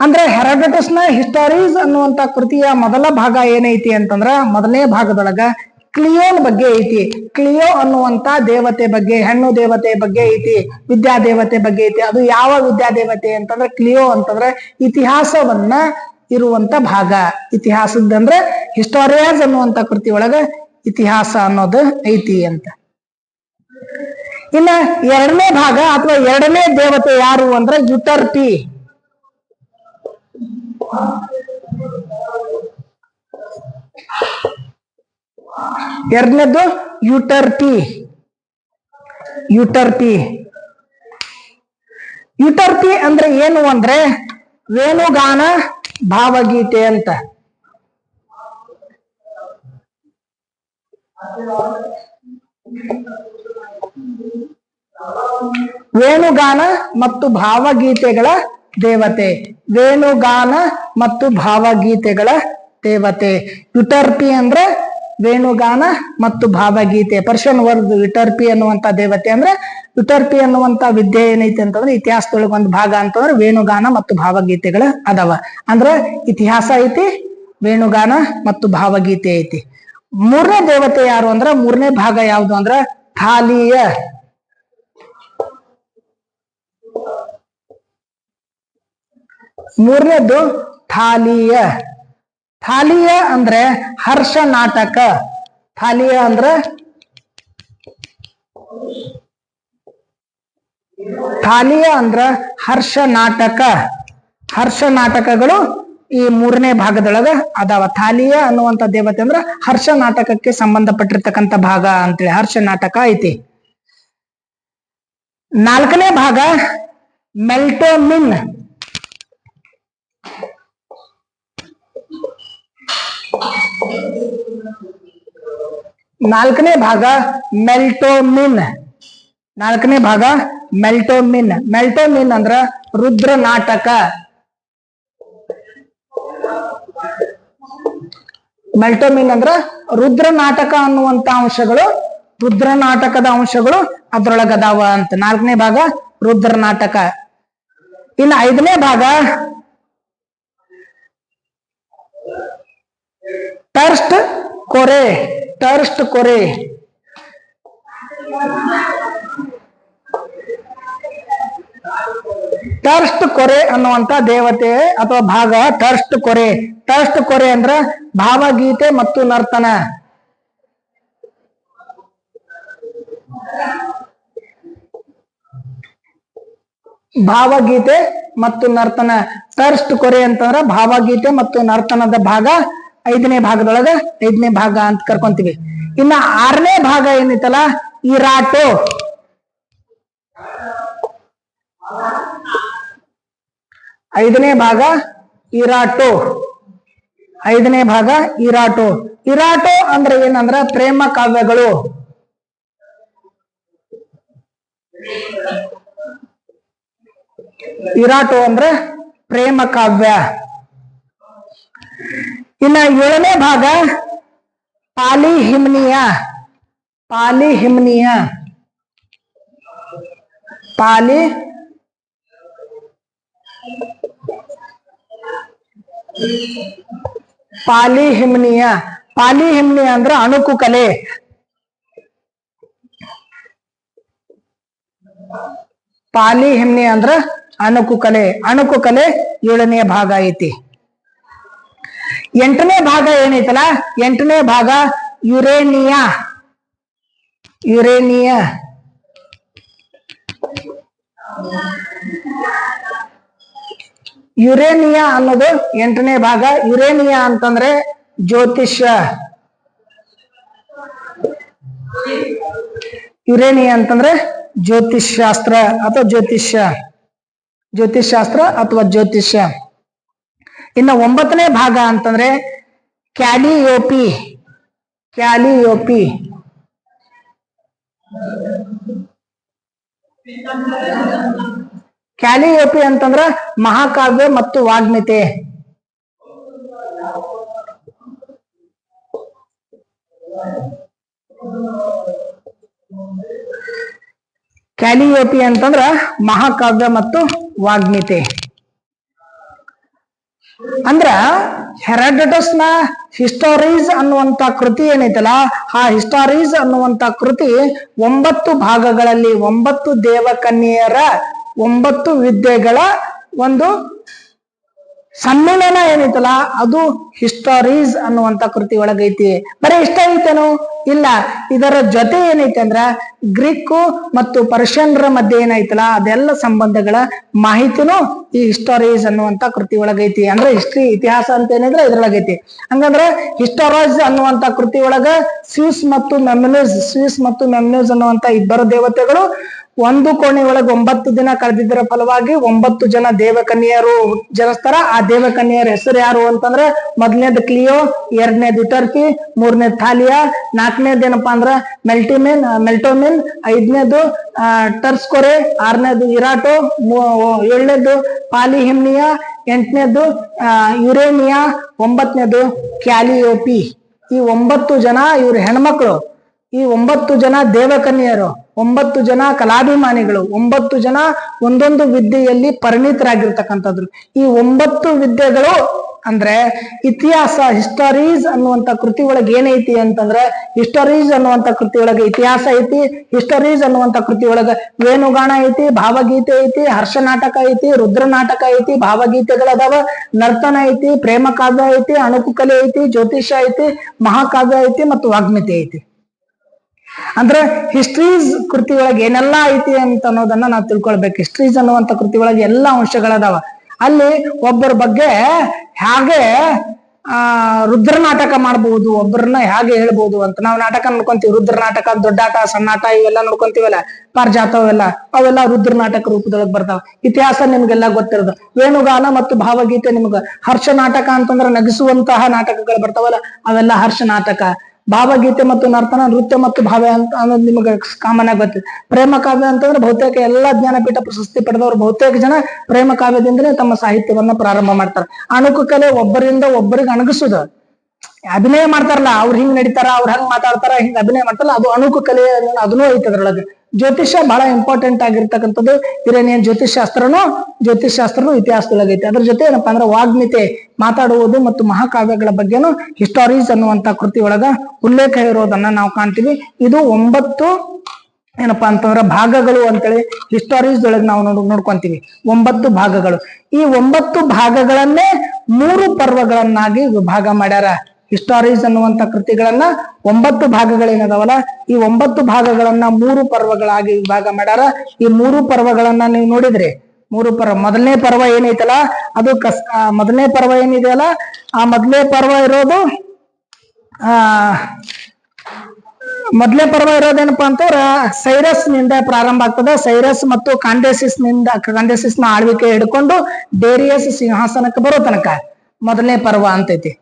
ಅಂದ್ರೆ ಹೆರಡಟಸ್ನ ಹಿಸ್ಟರೀಸ್ ಅನ್ನುವಂತ ಕೃತಿಯ ಮೊದಲ ಭಾಗ ಏನೈತಿ ಅಂತಂದ್ರ, ಮೊದಲನೇ ಭಾಗದೊಳಗ ಕ್ಲಿಯೋನ್ ಬಗ್ಗೆ ಐತಿ. ಕ್ಲಿಯೋ ಅನ್ನುವಂತ ದೇವತೆ ಬಗ್ಗೆ, ಹೆಣ್ಣು ದೇವತೆ ಬಗ್ಗೆ ಐತಿ, ವಿದ್ಯಾ ದೇವತೆ ಬಗ್ಗೆ ಐತಿ. ಅದು ಯಾವ ವಿದ್ಯಾ ದೇವತೆ ಅಂತಂದ್ರೆ ಕ್ಲಿಯೋ ಅಂತಂದ್ರೆ ಇತಿಹಾಸವನ್ನ ಇರುವಂತ ಭಾಗ. ಇತಿಹಾಸದಂದ್ರೆ ಹಿಸ್ಟೋರಿಯಾಸ್ ಅನ್ನುವಂತ ಕೃತಿ ಒಳಗ ಇತಿಹಾಸ ಅನ್ನೋದು ಐತಿ ಅಂತ. ಇನ್ನ ಎರಡನೇ ಭಾಗ ಅಥವಾ ಎರಡನೇ ದೇವತೆ ಯಾರು ಅಂದ್ರೆ ಯುಟರ್ಪಿ. ಎರಡನೇದು ಯುಟರ್ಪಿ. ಯುಟರ್ಪಿ ಯುಟರ್ಪಿ ಅಂದ್ರೆ ಏನು ಅಂದ್ರೆ ವೇಣುಗಾನ ಭಾವಗೀತೆ ಅಂತ. ವೇಣುಗಾನ ಮತ್ತು ಭಾವಗೀತೆಗಳ ದೇವತೆ. ವೇಣುಗಾನ ಮತ್ತು ಭಾವಗೀತೆಗಳ ದೇವತೆ ಯುಟರ್ಪಿ ಅಂದ್ರೆ ವೇಣುಗಾನ ಮತ್ತು ಭಾವಗೀತೆ. ಪರ್ಷಿಯನ್ ವರ್ಡ್ ಯುಟರ್ಪಿ ಅನ್ನುವಂತ ದೇವತೆ ಅಂದ್ರೆ, ಯುಟರ್ಪಿ ಅನ್ನುವಂತ ವಿದ್ಯೆ ಏನೈತಿ ಅಂತಂದ್ರೆ ಇತಿಹಾಸದೊಳಗೆ ಒಂದು ಭಾಗ ಅಂತಂದ್ರೆ ವೇಣುಗಾನ ಮತ್ತು ಭಾವಗೀತೆಗಳ ಅದಾವ. ಅಂದ್ರ ಇತಿಹಾಸ ಐತಿ, ವೇಣುಗಾನ ಮತ್ತು ಭಾವಗೀತೆ ಐತಿ. ಮೂರನೇ ದೇವತೆ ಯಾರು ಅಂದ್ರ, ಮೂರನೇ ಭಾಗ ಯಾವುದು ಅಂದ್ರ ಥಾಲಿಯ. ಮೂರನೇದು ಥಾಲಿಯ. ಥಾಲಿಯ ಅಂದ್ರೆ ಹರ್ಷ ನಾಟಕ. ಥಾಲಿಯ ಅಂದ್ರ ಹರ್ಷ ನಾಟಕ. ಹರ್ಷ ನಾಟಕಗಳು ಈ ಮೂರನೇ ಭಾಗದೊಳಗ ಅದಾವ. ಥಾಲಿಯ ಅನ್ನುವಂತ ದೇವತೆ ಅಂದ್ರ ಹರ್ಷ ನಾಟಕಕ್ಕೆ ಸಂಬಂಧಪಟ್ಟಿರ್ತಕ್ಕಂಥ ಭಾಗ ಅಂತೇಳಿ ಹರ್ಷ ನಾಟಕ ಐತಿ. ನಾಲ್ಕನೇ ಭಾಗ ಮೆಲ್ಟೋಮಿನ್. ನಾಲ್ಕನೇ ಭಾಗ ಮೆಲ್ಟೋಮಿನ್. ನಾಲ್ಕನೇ ಭಾಗ ಮೆಲ್ಟೋಮಿನ್. ಮೆಲ್ಟೋಮಿನ್ ಅಂದ್ರ ರುದ್ರ ನಾಟಕ. ಮೆಲ್ಟೋಮಿನ್ ಅಂದ್ರ ರುದ್ರ ನಾಟಕ ಅನ್ನುವಂತ ಅಂಶಗಳು, ರುದ್ರ ನಾಟಕದ ಅಂಶಗಳು ಅದ್ರೊಳಗದಾವ ಅಂತ. ನಾಲ್ಕನೇ ಭಾಗ ರುದ್ರ ನಾಟಕ. ಇನ್ನು ಐದನೇ ಭಾಗ ಟರ್ಸ್ಟ್ ಕೊರೆ. ಟರ್ಸ್ಟ್ ಕೊರೆ. ಟರ್ಸ್ಟ್ ಕೊರೆ ಅನ್ನುವಂತ ದೇವತೆ ಅಥವಾ ಭಾಗ ಟರ್ಸ್ಟ್ ಕೊರೆ. ಟರ್ಸ್ಟ್ ಕೊರೆ ಅಂದ್ರ ಭಾವಗೀತೆ ಮತ್ತು ನರ್ತನ. ಭಾವಗೀತೆ ಮತ್ತು ನರ್ತನ. ಫಸ್ಟ್ ಕೊರೆ ಅಂತಂದ್ರ ಭಾವಗೀತೆ ಮತ್ತು ನರ್ತನದ ಭಾಗ 5ನೇ ಭಾಗದೊಳಗ 5ನೇ ಭಾಗ ಅಂತ ಕರ್ಕೊಂತೀವಿ. ಇನ್ನ 6ನೇ ಭಾಗ ಏನೈತಲ್ಲ ಇರಾಟೋ. 5ನೇ ಭಾಗ ಇರಾಟೋ. 5ನೇ ಭಾಗ ಇರಾಟೋ. ಇರಾಟೋ ಅಂದ್ರೆ ಏನಂದ್ರ ಪ್ರೇಮ ಕಾವ್ಯಗಳು. ಇರಾಟೋ ಅಂದ್ರೆ ಪ್ರೇಮ ಕಾವ್ಯ. ಇನ್ನ 7ನೇ ಭಾಗ ಪಾಲಿಹಿಮ್ನಿಯ. ಪಾಲಿಹಿಮ್ನಿಯ. ಪಾಲಿಹಿಮ್ನಿಯ. ಪಾಲಿಹಿಮ್ನಿಯ ಅಂದ್ರ ಅಣುಕು ಕಲೆ. ಪಾಲಿಹಿಮ್ನಿ ಅಂದ್ರ ಅಣುಕು ಕಲೆ. ಅಣುಕು ಕಲೆ 7ನೇ ಭಾಗ ಐತಿ. 8ನೇ ಭಾಗ ಏನೈತಲ್ಲ 8ನೇ ಭಾಗ ಯುರೇನಿಯಾ. ಯುರೇನಿಯಾ. ಯುರೇನಿಯಾ ಅನ್ನೋದು 8ನೇ ಭಾಗ. ಯುರೇನಿಯಾ ಅಂತಂದ್ರೆ ಜ್ಯೋತಿಷ್ಯ. ಯುರೇನಿಯಾ ಅಂತಂದ್ರೆ ಜ್ಯೋತಿಷ್ಶಾಸ್ತ್ರ ಅಥವಾ ಜ್ಯೋತಿಷ್ಯ. ಜ್ಯೋತಿಷ್ಶಾಸ್ತ್ರ ಅಥವಾ ಜ್ಯೋತಿಷ್ಯ. ಇನ್ನ 9ನೇ ಭಾಗ ಅಂತಂದ್ರೆ ಕ್ಯಾಲಿಯೋಪಿ. ಕ್ಯಾಲಿಯೋಪಿ. ಕ್ಯಾಲಿಯೋಪಿ ಅಂತಂದ್ರ ಮಹಾಕಾವ್ಯ ಮತ್ತು ವಾಗ್ಮಿತೆ. ಕ್ಯಾಲಿಯೋಪಿ ಅಂತಂದ್ರ ಮಹಾಕಾವ್ಯ ಮತ್ತು ವಾಗ್ಮಿತೆ. ಅಂದ್ರ ಹೆರಾಡಟಸ್ ನ ಹಿಸ್ಟಾರೀಸ್ ಅನ್ನುವಂತ ಕೃತಿ ಏನೈತಲ್ಲ ಆ ಹಿಸ್ಟಾರೀಸ್ ಅನ್ನುವಂತ ಕೃತಿ 9 ಭಾಗಗಳಲ್ಲಿ 9 ದೇವಕನ್ಯೆಯರ 9 ವಿದ್ಯೆಗಳ ಒಂದು ಸಮ್ಮಿಲನ ಏನೈತಲ್ಲ ಅದು ಹಿಸ್ಟಾರೀಸ್ ಅನ್ನುವಂತ ಕೃತಿ ಒಳಗೈತಿ. ಬರೀ ಇಷ್ಟ ಐತೇನು? ಇಲ್ಲ. ಇದರ ಜೊತೆ ಏನೈತೆ ಅಂದ್ರ ಗ್ರೀಕ್ ಮತ್ತು ಪರ್ಷಿಯನ್ರ ಮಧ್ಯೆ ಏನೈತಲ್ಲ ಅದೆಲ್ಲ ಸಂಬಂಧಗಳ ಮಾಹಿತಿನೂ ಈ ಹಿಸ್ಟಾರೀಸ್ ಅನ್ನುವಂತ ಕೃತಿ ಒಳಗೈತಿ. ಅಂದ್ರೆ ಹಿಸ್ಟ್ರಿ ಇತಿಹಾಸ ಅಂತ ಏನಿದ್ರೆ ಇದ್ರೊಳಗೈತಿ. ಹಂಗಂದ್ರೆ ಹಿಸ್ಟಾರೀಸ್ ಅನ್ನುವಂತ ಕೃತಿ ಒಳಗ ಸ್ವಿಸ್ ಮತ್ತು ಮೆಮ್ನ್ಯೂಸ್ ಅನ್ನುವಂತ ಇಬ್ಬರು ದೇವತೆಗಳು ಒಂದು ಕೋಣೆ ಒಳಗೆ 9 ದಿನ ಕಳೆದಿದ್ದರ ಫಲವಾಗಿ 9 ಜನ ದೇವಕನ್ಯರು ಜನಿಸ್ತಾರ. ಆ ದೇವಕನ್ಯರ ಹೆಸರು ಯಾರು ಅಂತಂದ್ರೆ 1ನೇದು ಕ್ಲಿಯೋ, 2ನೇದು ಯುಟರ್ಕಿ, 3ನೇದು ಥಾಲಿಯಾ, 4ನೇದು ಏನಪ್ಪಾ ಅಂದ್ರ ಮೆಲ್ಟೋಮಿನ್, 5ನೇದು ಟರ್ಸ್ಕೊರೆ, 6ನೇದು ಇರಾಟೋ, 7ನೇದು ಪಾಲಿಹಿಮ್ನಿಯಾ, 8ನೇದು ಯುರೇನಿಯಾ, 9ನೇದು ಕ್ಯಾಲಿಯೋಪಿ. ಈ 9 ಜನ ಇವ್ರ ಹೆಣ್ಮಕ್ಳು. ಈ 9 ಜನ ದೇವಕನ್ಯರು, 9 ಜನ ಕಲಾಭಿಮಾನಿಗಳು, 9 ಜನ ಒಂದೊಂದು ವಿದ್ಯೆಯಲ್ಲಿ ಪರಿಣಿತರಾಗಿರ್ತಕ್ಕಂಥದ್ರು. ಈ 9 ವಿದ್ಯೆಗಳು ಅಂದ್ರೆ ಇತಿಹಾಸ ಹಿಸ್ಟಾರೀಸ್ ಅನ್ನುವಂತ ಕೃತಿ ಒಳಗೆ ಏನೈತಿ ಅಂತಂದ್ರೆ ಹಿಸ್ಟಾರೀಸ್ ಅನ್ನುವಂತ ಕೃತಿ ಒಳಗೆ ಇತಿಹಾಸ ಐತಿ. ಹಿಸ್ಟಾರೀಸ್ ಅನ್ನುವಂತ ಕೃತಿ ಒಳಗ ವೇಣುಗಾನ ಐತಿ, ಭಾವಗೀತೆ ಐತಿ, ಹರ್ಷ ನಾಟಕ ಐತಿ, ರುದ್ರ ನಾಟಕ ಐತಿ, ಭಾವಗೀತೆಗಳದಾವ, ನರ್ತನ ಐತಿ, ಪ್ರೇಮ ಕಾವ್ಯ ಐತಿ, ಅಣುಕು ಕಲೆ ಐತಿ, ಜ್ಯೋತಿಷ್ಯ ಐತಿ, ಮಹಾಕಾವ್ಯ ಐತಿ ಮತ್ತು ವಾಗ್ಮಿತೆ ಐತಿ. ಅಂದ್ರೆ ಹಿಸ್ಟ್ರೀಸ್ ಕೃತಿ ಒಳಗೆ ಏನೆಲ್ಲಾ ಐತಿ ಅಂತ ಅನ್ನೋದನ್ನ ನಾವು ತಿಳ್ಕೊಳ್ಬೇಕು. ಹಿಸ್ಟ್ರೀಸ್ ಅನ್ನುವಂತ ಕೃತಿ ಒಳಗೆ ಎಲ್ಲಾ ಅಂಶಗಳದಾವ. ಅಲ್ಲಿ ಒಬ್ಬರ ಬಗ್ಗೆ ಹೇಗೆ ರುದ್ರ ನಾಟಕ ಮಾಡಬಹುದು, ಒಬ್ಬರನ್ನ ಹೇಗೆ ಹೇಳ್ಬಹುದು ಅಂತ ನಾವು ನಾಟಕ ನೋಡ್ಕೊಂತೀವಿ. ರುದ್ರ ನಾಟಕ, ದೊಡ್ಡಾಟ, ಸಣ್ಣಾಟ ಇವೆಲ್ಲ ನೋಡ್ಕೊಂತೀವಲ್ಲ, ಪಾರ್ಜಾತ ಅವೆಲ್ಲ ರುದ್ರ ನಾಟಕ ರೂಪದೊಳಗೆ ಬರ್ತಾವ. ಇತಿಹಾಸ ನಿಮ್ಗೆಲ್ಲ ಗೊತ್ತಿರೋದು. ವೇಣುಗಾನ ಮತ್ತು ಭಾವಗೀತೆ ನಿಮ್ಗ. ಹರ್ಷ ನಾಟಕ ಅಂತಂದ್ರೆ ನಗಿಸುವಂತಹ ನಾಟಕಗಳು ಬರ್ತಾವಲ್ಲ ಅವೆಲ್ಲ ಹರ್ಷ ನಾಟಕ. ಭಾವಗೀತೆ ಮತ್ತು ನರ್ತನ, ನೃತ್ಯ ಮತ್ತು ಭಾವ್ಯ ಅಂತ ಅನ್ನೋದು ನಿಮಗೆ ಕಾಮನ್ ಆಗಿ ಗೊತ್ತಿದೆ. ಪ್ರೇಮ ಕಾವ್ಯ ಅಂತಂದ್ರೆ ಬಹುತೇಕ ಎಲ್ಲಾ ಜ್ಞಾನಪೀಠ ಪ್ರಶಸ್ತಿ ಪಡೆದವರು ಬಹುತೇಕ ಜನ ಪ್ರೇಮ ಕಾವ್ಯದಿಂದಲೇ ತಮ್ಮ ಸಾಹಿತ್ಯವನ್ನ ಪ್ರಾರಂಭ ಮಾಡ್ತಾರೆ. ಅಣುಕು ಕಲೆ ಒಬ್ಬರಿಂದ ಒಬ್ಬರಿಗೆ ಅಣಗಿಸುದು. ಅಭಿನಯ ಮಾಡ್ತಾರಲ್ಲ, ಅವ್ರು ಹಿಂಗ್ ನಡೀತಾರ, ಅವ್ರು ಹಂಗ್ ಮಾತಾಡ್ತಾರ, ಹಿಂಗ್ ಅಭಿನಯ ಮಾಡ್ತಾರಲ್ಲ, ಅದು ಅಣುಕು ಕಲೆ. ಅದನ್ನೂ ಐತೆ ಅದ್ರೊಳಗೆ. ಜ್ಯೋತಿಷ್ಯ ಬಹಳ ಇಂಪಾರ್ಟೆಂಟ್ ಆಗಿರ್ತಕ್ಕಂಥದ್ದು. ಇರೇನಿಯನ್ ಜ್ಯೋತಿಷ್ಶಾಸ್ತ್ರನು ಇತಿಹಾಸದೊಳಗೆ ಐತೆ. ಅದ್ರ ಜೊತೆ ಏನಪ್ಪಾ ಅಂದ್ರೆ ವಾಗ್ಮಿತೆ, ಮಾತಾಡುವುದು ಮತ್ತು ಮಹಾಕಾವ್ಯಗಳ ಬಗ್ಗೆನು ಹಿಸ್ಟಾರೀಸ್ ಅನ್ನುವಂತ ಕೃತಿ ಒಳಗ ಉಲ್ಲೇಖ ಇರೋದನ್ನ ನಾವು ಕಾಣ್ತೀವಿ. ಇದು 9 ಏನಪ್ಪಾ ಅಂತಂದ್ರೆ ಭಾಗಗಳು ಅಂತೇಳಿ ಹಿಸ್ಟಾರೀಸ್ ಒಳಗೆ ನಾವು ನೋಡ್ಕೊಂತೀವಿ. 9 ಭಾಗಗಳು. ಈ 9 ಭಾಗಗಳನ್ನೇ 3 ಪರ್ವಗಳನ್ನಾಗಿ ವಿಭಾಗ ಮಾಡ್ಯಾರ. ಹಿಸ್ಟಾರೀಸ್ ಅನ್ನುವಂತ ಕೃತಿಗಳನ್ನ 9 ಭಾಗಗಳೇನದಾವಲ್ಲ ಈ 9 ಭಾಗಗಳನ್ನ 3 ಪರ್ವಗಳಾಗಿ ವಿಭಾಗ ಮಾಡ್ಯಾರ. ಈ 3 ಪರ್ವಗಳನ್ನ ನೀವು ನೋಡಿದ್ರೆ ಮೂರು ಪರ್ವ. ಮೊದಲನೇ ಪರ್ವ ಏನೈತಲ್ಲ ಅದು ಮೊದಲನೇ ಪರ್ವ ಏನಿದೆಯಲ್ಲ ಆ ಮೊದಲನೇ ಪರ್ವ ಇರೋದು ಮೊದಲನೇ ಪರ್ವ ಇರೋದೇನಪ್ಪಾ ಅಂತಂದ್ರ ಸೈರಸ್ ನಿಂದ ಪ್ರಾರಂಭ ಆಗ್ತದೆ. ಸೈರಸ್ ಮತ್ತು ಕಾಂಡೆಸಿಸ್ ನ ಆಳ್ವಿಕೆ ಹಿಡ್ಕೊಂಡು ಡೇರಿಯಸ್ ಸಿಂಹಾಸನಕ್ಕೆ ಬರೋ ತನಕ ಮೊದಲನೇ ಪರ್ವ ಅಂತೈತಿ.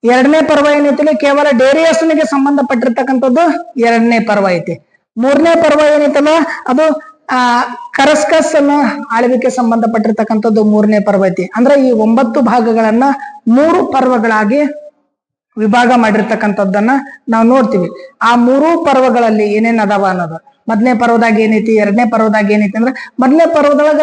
ಎರಡನೇ ಪರ್ವ ಏನೈತಿ ಕೇವಲ ಡೇರಿಯಸ್ನಿಗೆ ಸಂಬಂಧಪಟ್ಟಿರ್ತಕ್ಕಂಥದ್ದು ಎರಡನೇ ಪರ್ವ ಐತಿ. ಮೂರನೇ ಪರ್ವ ಏನೈತಲ್ಲ ಅದು ಕರಸ್ಕಸ್ ಅನ್ನ ಆಳ್ವಿಕೆ ಸಂಬಂಧಪಟ್ಟಿರ್ತಕ್ಕಂಥದ್ದು ಮೂರನೇ ಪರ್ವ ಐತಿ. ಅಂದ್ರೆ ಈ 9 ಭಾಗಗಳನ್ನ 3 ಪರ್ವಗಳಾಗಿ ವಿಭಾಗ ಮಾಡಿರ್ತಕ್ಕಂಥದ್ದನ್ನ ನಾವು ನೋಡ್ತೀವಿ. ಆ 3 ಪರ್ವಗಳಲ್ಲಿ ಏನೇನ್ ಅದಾವ ಅನ್ನೋದು ಮೊದಲನೇ ಪರ್ವದಾಗ ಏನೈತಿ, ಎರಡನೇ ಪರ್ವದಾಗ ಏನೈತಿ ಅಂದ್ರೆ ಮೊದಲನೇ ಪರ್ವದೊಳಗ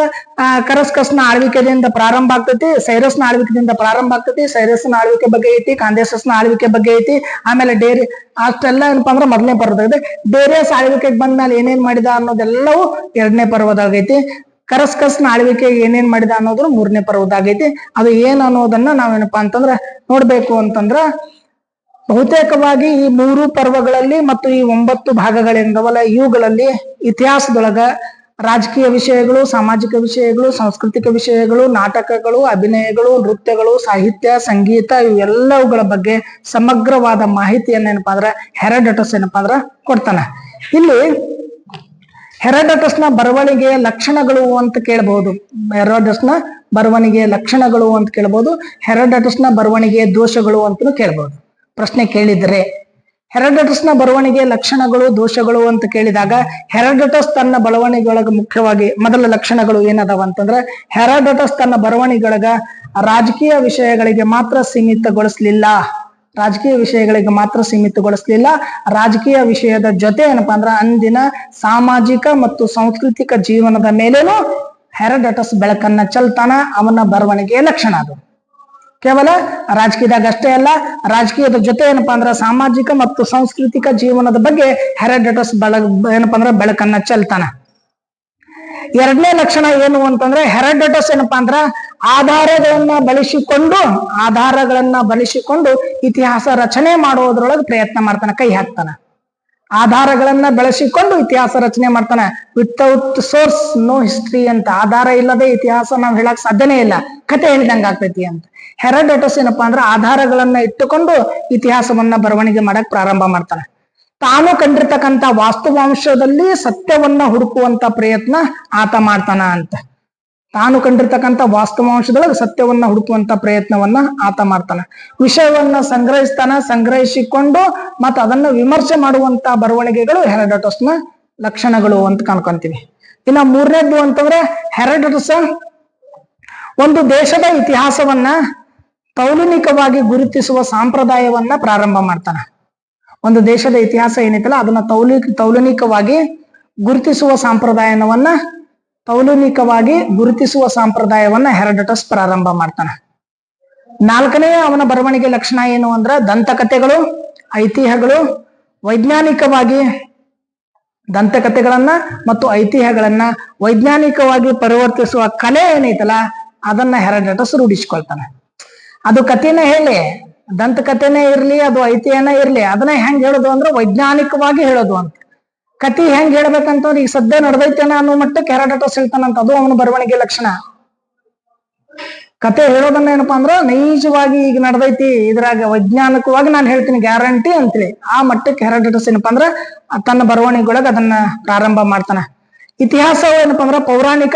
ಕರಸ್ಕಸ್ನ ಆಳ್ವಿಕೆದಿಂದ ಪ್ರಾರಂಭ ಆಗ್ತೈತಿ, ಸೈರಸ್ನ ಆಳ್ವಿಕೆದಿಂದ ಪ್ರಾರಂಭ ಆಗ್ತೈತಿ. ಸೈರಸ್ನ ಆಳ್ವಿಕೆ ಬಗ್ಗೆ ಐತಿ, ಕಾಂದೇಸಸ್ನ ಆಳ್ವಿಕೆ ಬಗ್ಗೆ ಐತಿ. ಆಮೇಲೆ ಅಷ್ಟೆಲ್ಲ ಏನಪ್ಪಾ ಅಂದ್ರೆ ಮೊದಲನೇ ಪರ್ವದಾಗ. ಡೇರಿಯಸ್ ಆಳ್ವಿಕೆಗೆ ಬಂದ್ಮೇಲೆ ಏನೇನ್ ಮಾಡಿದ ಅನ್ನೋದೆಲ್ಲವೂ ಎರಡನೇ ಪರ್ವದಾಗ ಐತಿ. ಕರಸ್ಕಸ್ನ ಆಳ್ವಿಕೆ ಏನೇನ್ ಮಾಡಿದ ಅನ್ನೋದು ಮೂರನೇ ಪರ್ವದಾಗೈತಿ. ಅದು ಏನ್ ಅನ್ನೋದನ್ನ ನಾವೇನಪ್ಪಾ ಅಂತಂದ್ರ ನೋಡ್ಬೇಕು ಅಂತಂದ್ರ ಬಹುತೇಕವಾಗಿ ಈ 3 ಪರ್ವಗಳಲ್ಲಿ ಮತ್ತು ಈ 9 ಭಾಗಗಳಿಂದವಲ್ಲ ಇವುಗಳಲ್ಲಿ ಇತಿಹಾಸದೊಳಗ ರಾಜಕೀಯ ವಿಷಯಗಳು, ಸಾಮಾಜಿಕ ವಿಷಯಗಳು, ಸಾಂಸ್ಕೃತಿಕ ವಿಷಯಗಳು, ನಾಟಕಗಳು, ಅಭಿನಯಗಳು, ನೃತ್ಯಗಳು, ಸಾಹಿತ್ಯ, ಸಂಗೀತ ಇವೆಲ್ಲವುಗಳ ಬಗ್ಗೆ ಸಮಗ್ರವಾದ ಮಾಹಿತಿಯನ್ನ ಏನಪ್ಪಾ ಅಂದ್ರ ಹೆರೋಡೋಟಸ್ ಏನಪ್ಪಾ ಅಂದ್ರ ಕೊಡ್ತಾನ. ಇಲ್ಲಿ ಹೆರೋಡೋಟಸ್ನ ಬರವಣಿಗೆಯ ಲಕ್ಷಣಗಳು ಅಂತ ಕೇಳಬಹುದು. ಹೆರೋಡೋಟಸ್ನ ಬರವಣಿಗೆಯ ಲಕ್ಷಣಗಳು ಅಂತ ಕೇಳಬಹುದು. ಹೆರೋಡೋಟಸ್ನ ಬರವಣಿಗೆಯ ದೋಷಗಳು ಅಂತಲೂ ಕೇಳಬಹುದು. ಪ್ರಶ್ನೆ ಕೇಳಿದ್ರೆ ಹೆರೋಡೋಟಸ್ನ ಬರವಣಿಗೆಯ ಲಕ್ಷಣಗಳು, ದೋಷಗಳು ಅಂತ ಕೇಳಿದಾಗ ಹೆರೋಡೋಟಸ್ ತನ್ನ ಬರವಣಿಗೆಯೊಳಗ ಮುಖ್ಯವಾಗಿ ಮೊದಲ ಲಕ್ಷಣಗಳು ಏನದಾವ ಅಂತಂದ್ರೆ ಹೆರೋಡೋಟಸ್ ತನ್ನ ಬರವಣಿಗೆಯೊಳಗ ರಾಜಕೀಯ ವಿಷಯಗಳಿಗೆ ಮಾತ್ರ ಸೀಮಿತಗೊಳಿಸ್ಲಿಲ್ಲ. ರಾಜಕೀಯ ವಿಷಯದ ಜೊತೆ ಏನಪ್ಪಾ ಅಂದ್ರ ಅಂದಿನ ಸಾಮಾಜಿಕ ಮತ್ತು ಸಾಂಸ್ಕೃತಿಕ ಜೀವನದ ಮೇಲೇನು ಹೆರೋಡೋಟಸ್ ಬೆಳಕನ್ನ ಚೆಲ್ತಾನ. ಅವನ ಬರವಣಿಗೆಯ ಲಕ್ಷಣ ಅದು. ಕೇವಲ ರಾಜಕೀಯದಾಗ ಅಷ್ಟೇ ಅಲ್ಲ, ರಾಜಕೀಯದ ಜೊತೆ ಏನಪ್ಪಾ ಅಂದ್ರ ಸಾಮಾಜಿಕ ಮತ್ತು ಸಾಂಸ್ಕೃತಿಕ ಜೀವನದ ಬಗ್ಗೆ ಹೆರೋಡೋಟಸ್ ಏನಪ್ಪಾ ಅಂದ್ರ ಬೆಳಕನ್ನ ಚೆಲ್ತಾನ. ಎರಡನೇ ಲಕ್ಷಣ ಏನು ಅಂತಂದ್ರೆ ಹೆರೋಡೋಟಸ್ ಏನಪ್ಪಾ ಅಂದ್ರ ಆಧಾರಗಳನ್ನ ಬಳಸಿಕೊಂಡು ಇತಿಹಾಸ ರಚನೆ ಮಾಡೋದ್ರೊಳಗೆ ಪ್ರಯತ್ನ ಮಾಡ್ತಾನ, ಕೈ ಹಾಕ್ತಾನ. ಆಧಾರಗಳನ್ನ ಬಳಸಿಕೊಂಡು ಇತಿಹಾಸ ರಚನೆ ಮಾಡ್ತಾನೆ. ವಿತೌಟ್ ಸೋರ್ಸ್ ನೋ ಹಿಸ್ಟ್ರಿ ಅಂತ. ಆಧಾರ ಇಲ್ಲದೆ ಇತಿಹಾಸ ನಾವು ಹೇಳಕ್ ಸಾಧ್ಯನೇ ಇಲ್ಲ, ಕತೆ ಹೇಳಿದಂಗ ಆಗ್ತೈತಿ ಅಂತ. ಹೆರೋಡೋಟಸ್ ಏನಪ್ಪಾ ಅಂದ್ರ ಆಧಾರಗಳನ್ನ ಇಟ್ಟುಕೊಂಡು ಇತಿಹಾಸವನ್ನ ಬರವಣಿಗೆ ಮಾಡಕ್ ಪ್ರಾರಂಭ ಮಾಡ್ತಾನೆ. ತಾನು ಕಂಡಿರ್ತಕ್ಕಂಥ ವಾಸ್ತವಾಂಶದಲ್ಲಿ ಸತ್ಯವನ್ನ ಹುಡುಕುವಂತ ಪ್ರಯತ್ನ ಆತ ಮಾಡ್ತಾನ ಅಂತ. ತಾನು ಕಂಡಿರ್ತಕ್ಕಂಥ ವಾಸ್ತವಾಂಶದೊಳಗೆ ಸತ್ಯವನ್ನ ಹುಡುಕುವಂತ ಪ್ರಯತ್ನವನ್ನ ಆತ ಮಾಡ್ತಾನ. ವಿಷಯವನ್ನ ಸಂಗ್ರಹಿಸಿಕೊಂಡು ಮತ್ತು ಅದನ್ನ ವಿಮರ್ಶೆ ಮಾಡುವಂತ ಬರವಣಿಗೆಗಳು ಹೆರೋಡೋಟಸ್ನ ಲಕ್ಷಣಗಳು ಅಂತ ಕಾಣ್ಕೊಂತೀವಿ. ಇನ್ನ ಮೂರನೇದ್ದು ಅಂತಂದ್ರೆ ಹೆರೋಡೋಟಸ್ ಒಂದು ದೇಶದ ಇತಿಹಾಸವನ್ನ ತೌಲನಿಕವಾಗಿ ಗುರುತಿಸುವ ಸಂಪ್ರದಾಯವನ್ನ ಪ್ರಾರಂಭ ಮಾಡ್ತಾನ. ಒಂದು ದೇಶದ ಇತಿಹಾಸ ಏನೈತಲ್ಲ ಅದನ್ನ ತೌಲನಿಕವಾಗಿ ಗುರುತಿಸುವ ಸಂಪ್ರದಾಯವನ್ನ ಹೆರೋಡೋಟಸ್ ಪ್ರಾರಂಭ ಮಾಡ್ತಾನ. ನಾಲ್ಕನೆಯ ಅವನ ಬರವಣಿಗೆ ಲಕ್ಷಣ ಏನು ಅಂದ್ರ ದಂತಕಥೆಗಳು, ಐತಿಹ್ಯಗಳು, ದಂತಕಥೆಗಳನ್ನ ಮತ್ತು ಐತಿಹ್ಯಗಳನ್ನ ವೈಜ್ಞಾನಿಕವಾಗಿ ಪರಿವರ್ತಿಸುವ ಕಲೆ ಏನೈತಲ್ಲ ಅದನ್ನ ಹೆರೋಡೋಟಸ್ ರೂಢಿಸ್ಕೊಳ್ತಾನೆ. ಅದು ಕಥೆನೇ ಹೇಳಿ, ದಂತಕಥೆನೇ ಇರ್ಲಿ, ಅದು ಐತಿಹ್ಯನೇ ಇರ್ಲಿ, ಅದನ್ನ ಹೆಂಗ್ ಹೇಳೋದು ಅಂದ್ರೆ ವೈಜ್ಞಾನಿಕವಾಗಿ ಹೇಳೋದು ಅಂತ. ಕತಿ ಹೆಂಗ್ ಹೇಳ್ಬೇಕಂತಂದ್ರೆ ಈಗ ಸದ್ಯ ನಡೆದೈತೇನ ಅನ್ನೋ ಮಟ್ಟಕ್ಕೆ ಹೆರೋಡೋಟಸ್ ಹೇಳ್ತಾನಂತ. ಅದು ಅವನ ಬರವಣಿಗೆ ಲಕ್ಷಣ. ಕತೆ ಹೇಳೋದನ್ನ ಏನಪ್ಪಾ ಅಂದ್ರ ನೈಜವಾಗಿ ಈಗ ನಡೆದೈತಿ, ಇದ್ರಾಗ ವೈಜ್ಞಾನಿಕವಾಗಿ ನಾನು ಹೇಳ್ತೀನಿ ಗ್ಯಾರಂಟಿ ಅಂತೇಳಿ ಆ ಮಟ್ಟಕ್ಕೆ ಹೆರೋಡೋಟಸ್ ಏನಪ್ಪಾ ಅಂದ್ರ ತನ್ನ ಬರವಣಿಗೆಯೊಳಗೆ ಅದನ್ನ ಪ್ರಾರಂಭ ಮಾಡ್ತಾನ. ಇತಿಹಾಸ ಏನಪ್ಪಾ ಅಂದ್ರ ಪೌರಾಣಿಕ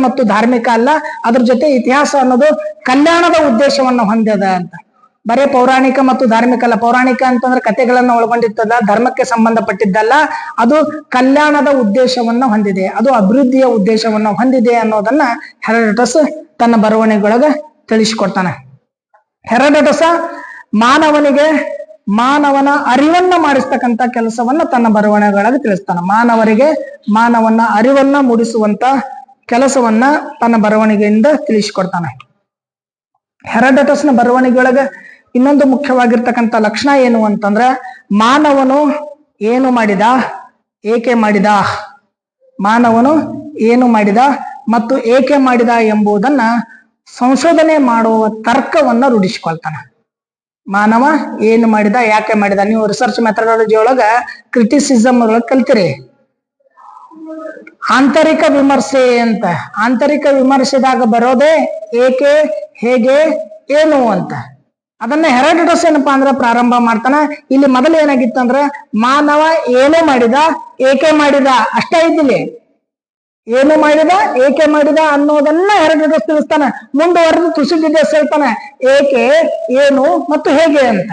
ಮತ್ತು ಧಾರ್ಮಿಕ ಅಲ್ಲ, ಅದ್ರ ಜೊತೆ ಇತಿಹಾಸ ಅನ್ನೋದು ಕಲ್ಯಾಣದ ಉದ್ದೇಶವನ್ನ ಹೊಂದಿದ ಅಂತ. ಬರೇ ಪೌರಾಣಿಕ ಮತ್ತು ಧಾರ್ಮಿಕ ಅಲ್ಲ. ಪೌರಾಣಿಕ ಅಂತಂದ್ರೆ ಕಥೆಗಳನ್ನ ಒಳಗೊಂಡಿರ್ತದ, ಧರ್ಮಕ್ಕೆ ಸಂಬಂಧಪಟ್ಟಿದ್ದಲ್ಲ. ಅದು ಕಲ್ಯಾಣದ ಉದ್ದೇಶವನ್ನ ಹೊಂದಿದೆ, ಅದು ಅಭಿವೃದ್ಧಿಯ ಉದ್ದೇಶವನ್ನ ಹೊಂದಿದೆ ಅನ್ನೋದನ್ನ ಹೆರೋಡೋಟಸ್ ತನ್ನ ಬರವಣಿಗೆಯೊಳಗ ತಿಳಿಸಿಕೊಡ್ತಾನೆ. ಹೆರೋಡೋಟಸ್ ಮಾನವನ ಅರಿವನ್ನ ಮಾಡಿಸ್ತಕ್ಕಂಥ ಕೆಲಸವನ್ನ ತನ್ನ ಬರವಣಿಗೆಯೊಳಗೆ ತಿಳಿಸ್ತಾನೆ. ಮಾನವನ ಅರಿವನ್ನ ಮೂಡಿಸುವಂತ ಕೆಲಸವನ್ನ ತನ್ನ ಬರವಣಿಗೆಯಿಂದ ತಿಳಿಸಿಕೊಡ್ತಾನೆ. ಹೆರೋಡೋಟಸ್ನ ಬರವಣಿಗೆಯೊಳಗೆ ಇನ್ನೊಂದು ಮುಖ್ಯವಾಗಿರ್ತಕ್ಕಂಥ ಲಕ್ಷಣ ಏನು ಅಂತಂದ್ರೆ ಮಾನವನು ಏನು ಮಾಡಿದ, ಏಕೆ ಮಾಡಿದ, ಮತ್ತು ಏಕೆ ಮಾಡಿದ ಎಂಬುದನ್ನ ಸಂಶೋಧನೆ ಮಾಡುವ ತರ್ಕವನ್ನ ರೂಢಿಸಿಕೊಳ್ತಾನೆ. ಮಾನವ ಏನು ಮಾಡಿದ, ಯಾಕೆ ಮಾಡಿದ. ನೀವು ರಿಸರ್ಚ್ ಮೆಥಡಾಲಜಿ ಒಳಗ ಕ್ರಿಟಿಸಿಸಮ್ ಒಳಗೆ ಕಲ್ತಿರಿ. ಆಂತರಿಕ ವಿಮರ್ಶೆ ಅಂತ. ಆಂತರಿಕ ವಿಮರ್ಶೆದಾಗ ಬರೋದೇ ಏಕೆ, ಹೇಗೆ, ಏನು ಅಂತ. ಅದನ್ನ ಹೆರಾಡೋಟಸ್ ಏನಪ್ಪಾ ಅಂದ್ರೆ ಪ್ರಾರಂಭ ಮಾಡ್ತಾನ. ಇಲ್ಲಿ ಮೊದಲು ಏನಾಗಿತ್ತಂದ್ರ ಮಾನವ ಏನು ಮಾಡಿದ, ಏಕೆ ಮಾಡಿದ ಅಷ್ಟ ಇದ್ದಿಲ್ಲಿ. ಏನು ಮಾಡಿದ, ಏಕೆ ಮಾಡಿದ ಅನ್ನೋದನ್ನ ಹೆರಾಡೋಟಸ್ ತಿಳಿಸ್ತಾನ. ಮುಂದುವರೆದು ತುಸಿಡಿಡಸ್ ಹೇಳ್ತಾನೆ ಏಕೆ, ಏನು ಮತ್ತು ಹೇಗೆ ಅಂತ.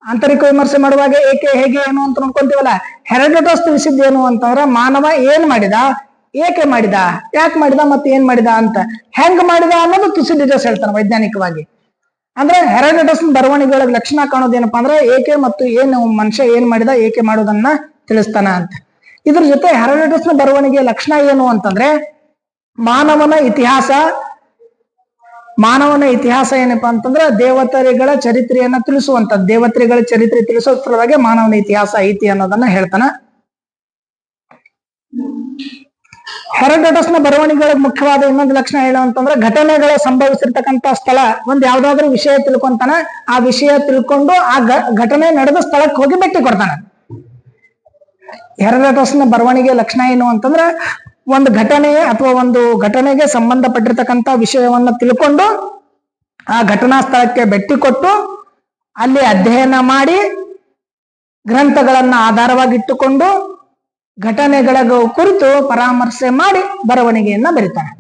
ಆಂತರಿಕ ವಿಮರ್ಶೆ ಮಾಡುವಾಗ ಏಕೆ, ಹೇಗೆ, ಏನು ಅಂತ ನೋಡ್ಕೊಂತೀವಲ್ಲ. ಹೆರಾಡೋಟಸ್ ತಿಳಿಸಿದ್ದೇನು ಅಂತಂದ್ರ ಮಾನವ ಏನ್ ಮಾಡಿದ, ಏಕೆ ಮಾಡಿದ, ಯಾಕೆ ಮಾಡಿದ ಮತ್ತೆ ಏನ್ ಮಾಡಿದ ಅಂತ. ಹೆಂಗ್ ಮಾಡಿದ ಅನ್ನೋದು ತುಸಿಡಿಡಸ್ ಹೇಳ್ತಾನೆ ವೈಜ್ಞಾನಿಕವಾಗಿ. ಅಂದ್ರೆ ಹೆರಾಡೋಟಸ್ ಬರವಣಿಗೆಯೊಳಗೆ ಲಕ್ಷಣ ಕಾಣೋದೇನಪ್ಪಾ ಅಂದ್ರೆ ಏಕೆ ಮತ್ತು ಏನು, ಮನುಷ್ಯ ಏನ್ ಮಾಡಿದ, ಏಕೆ ಮಾಡೋದನ್ನ ತಿಳಿಸ್ತಾನ ಅಂತ. ಇದ್ರ ಜೊತೆ ಹೆರಾಡೋಟಸ್ನ ಬರವಣಿಗೆಯ ಲಕ್ಷಣ ಏನು ಅಂತಂದ್ರೆ ಮಾನವನ ಇತಿಹಾಸ ಏನಪ್ಪಾ ಅಂತಂದ್ರೆ ದೇವತೆಗಳ ಚರಿತ್ರೆಯನ್ನ ತಿಳಿಸುವಂತದ್ದು. ದೇವತೆಗಳ ಚರಿತ್ರೆ ತಿಳಿಸೋ ಸಲುವಾಗಿ ಮಾನವನ ಇತಿಹಾಸ ಐತಿ ಅನ್ನೋದನ್ನ ಹೇಳ್ತಾನ. ಹೆರಾಡೋಟಸ್ನ ಬರವಣಿಗೆಗಳಿಗೆ ಮುಖ್ಯವಾದ ಇನ್ನೊಂದು ಲಕ್ಷಣ ಏನು ಅಂತಂದ್ರೆ ಘಟನೆಗಳ ಸಂಭವಿಸಿರ್ತಕ್ಕಂತ ಸ್ಥಳ. ಒಂದ್ ಯಾವ್ದಾದ್ರು ವಿಷಯ ತಿಳ್ಕೊಂತಾನ, ಆ ವಿಷಯ ತಿಳ್ಕೊಂಡು ಆ ಘಟನೆ ನಡೆದ ಸ್ಥಳಕ್ಕೆ ಹೋಗಿ ಭೇಟಿ ಕೊಡ್ತಾನ. ಹೆರಾಡೋಟಸ್ನ ಬರವಣಿಗೆ ಲಕ್ಷಣ ಏನು ಅಂತಂದ್ರೆ ಒಂದು ಘಟನೆ ಅಥವಾ ಒಂದು ಘಟನೆಗೆ ಸಂಬಂಧಪಟ್ಟಿರ್ತಕ್ಕಂಥ ವಿಷಯವನ್ನ ತಿಳ್ಕೊಂಡು ಆ ಘಟನಾ ಸ್ಥಳಕ್ಕೆ ಭೇಟಿ ಕೊಟ್ಟು ಅಲ್ಲಿ ಅಧ್ಯಯನ ಮಾಡಿ ಗ್ರಂಥಗಳನ್ನ ಆಧಾರವಾಗಿಟ್ಟುಕೊಂಡು ಘಟನೆಗಳ ಕುರಿತು ಪರಾಮರ್ಶೆ ಮಾಡಿ ಬರವಣಿಗೆಯನ್ನ ಬರೀತಾನೆ.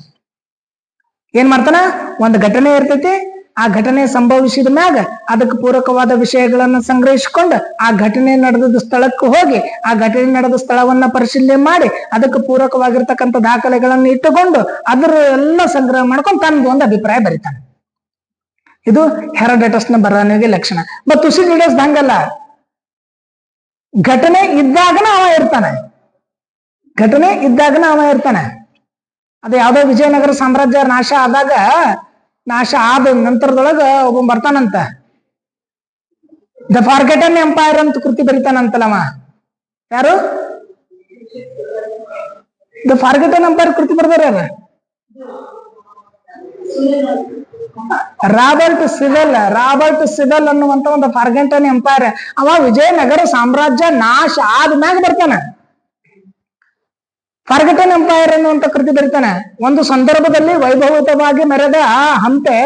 ಏನ್ ಮಾಡ್ತಾನ, ಒಂದು ಘಟನೆ ಇರ್ತೈತಿ, ಆ ಘಟನೆ ಸಂಭವಿಸಿದ ಮ್ಯಾಗ ಅದಕ್ಕೆ ಪೂರಕವಾದ ವಿಷಯಗಳನ್ನ ಸಂಗ್ರಹಿಸಿಕೊಂಡು ಆ ಘಟನೆ ನಡೆದ ಸ್ಥಳಕ್ಕೆ ಹೋಗಿ ಆ ಘಟನೆ ನಡೆದ ಸ್ಥಳವನ್ನ ಪರಿಶೀಲನೆ ಮಾಡಿ ಅದಕ್ಕೆ ಪೂರಕವಾಗಿರ್ತಕ್ಕಂಥ ದಾಖಲೆಗಳನ್ನ ಇಟ್ಟುಕೊಂಡು ಅದರ ಎಲ್ಲ ಸಂಗ್ರಹ ಮಾಡ್ಕೊಂಡು ತನ್ನದು ಒಂದು ಅಭಿಪ್ರಾಯ ಬರೀತಾನೆ. ಇದು ಹೆರಾಡೋಟಸ್ನ ಬರವಣಿಗೆ ಲಕ್ಷಣ. ಮತ್ತು ತುಸಿಡಿಡಸ್ ಹಂಗಲ್ಲ, ಘಟನೆ ಇದ್ದಾಗನ ಅವ ಇರ್ತಾನೆ. ಅದು ಯಾವ್ದೋ ವಿಜಯನಗರ ಸಾಮ್ರಾಜ್ಯ ನಾಶ ಆದ ನಂತರದೊಳಗ ಒಬ್ಬ ಬರ್ತಾನಂತ, ದ ಫಾರ್ಗೆಟನ್ ಎಂಪೈರ್ ಅಂತ ಕೃತಿ ಬರಿತಾನಂತಲ್ಲವ. ಯಾರು ದ ಫಾರ್ಗೆಟನ್ ಎಂಪೈರ್ ಕೃತಿ ಬರ್ದಾರ? ರಾಬರ್ಟ್ ಸಿವೆಲ್ ಅನ್ನುವಂತ ಒಂದು ಫಾರ್ಗೆಟನ್ ಎಂಪೈರ್. ಅವ ವಿಜಯನಗರ ಸಾಮ್ರಾಜ್ಯ ನಾಶ ಆದ್ಮ್ಯಾಗ ಬರ್ತಾನ. ಫಾರ್ಗೆಟನ್ ಎಂಪೈರ್ ಅನ್ನುವಂತ ಕೃತಿ ಬರೀತಾನೆ. ಒಂದು ಸಂದರ್ಭದಲ್ಲಿ ವೈಭವಿತವಾಗಿ ಮೆರೆದ ಆ ಹಂಪೆ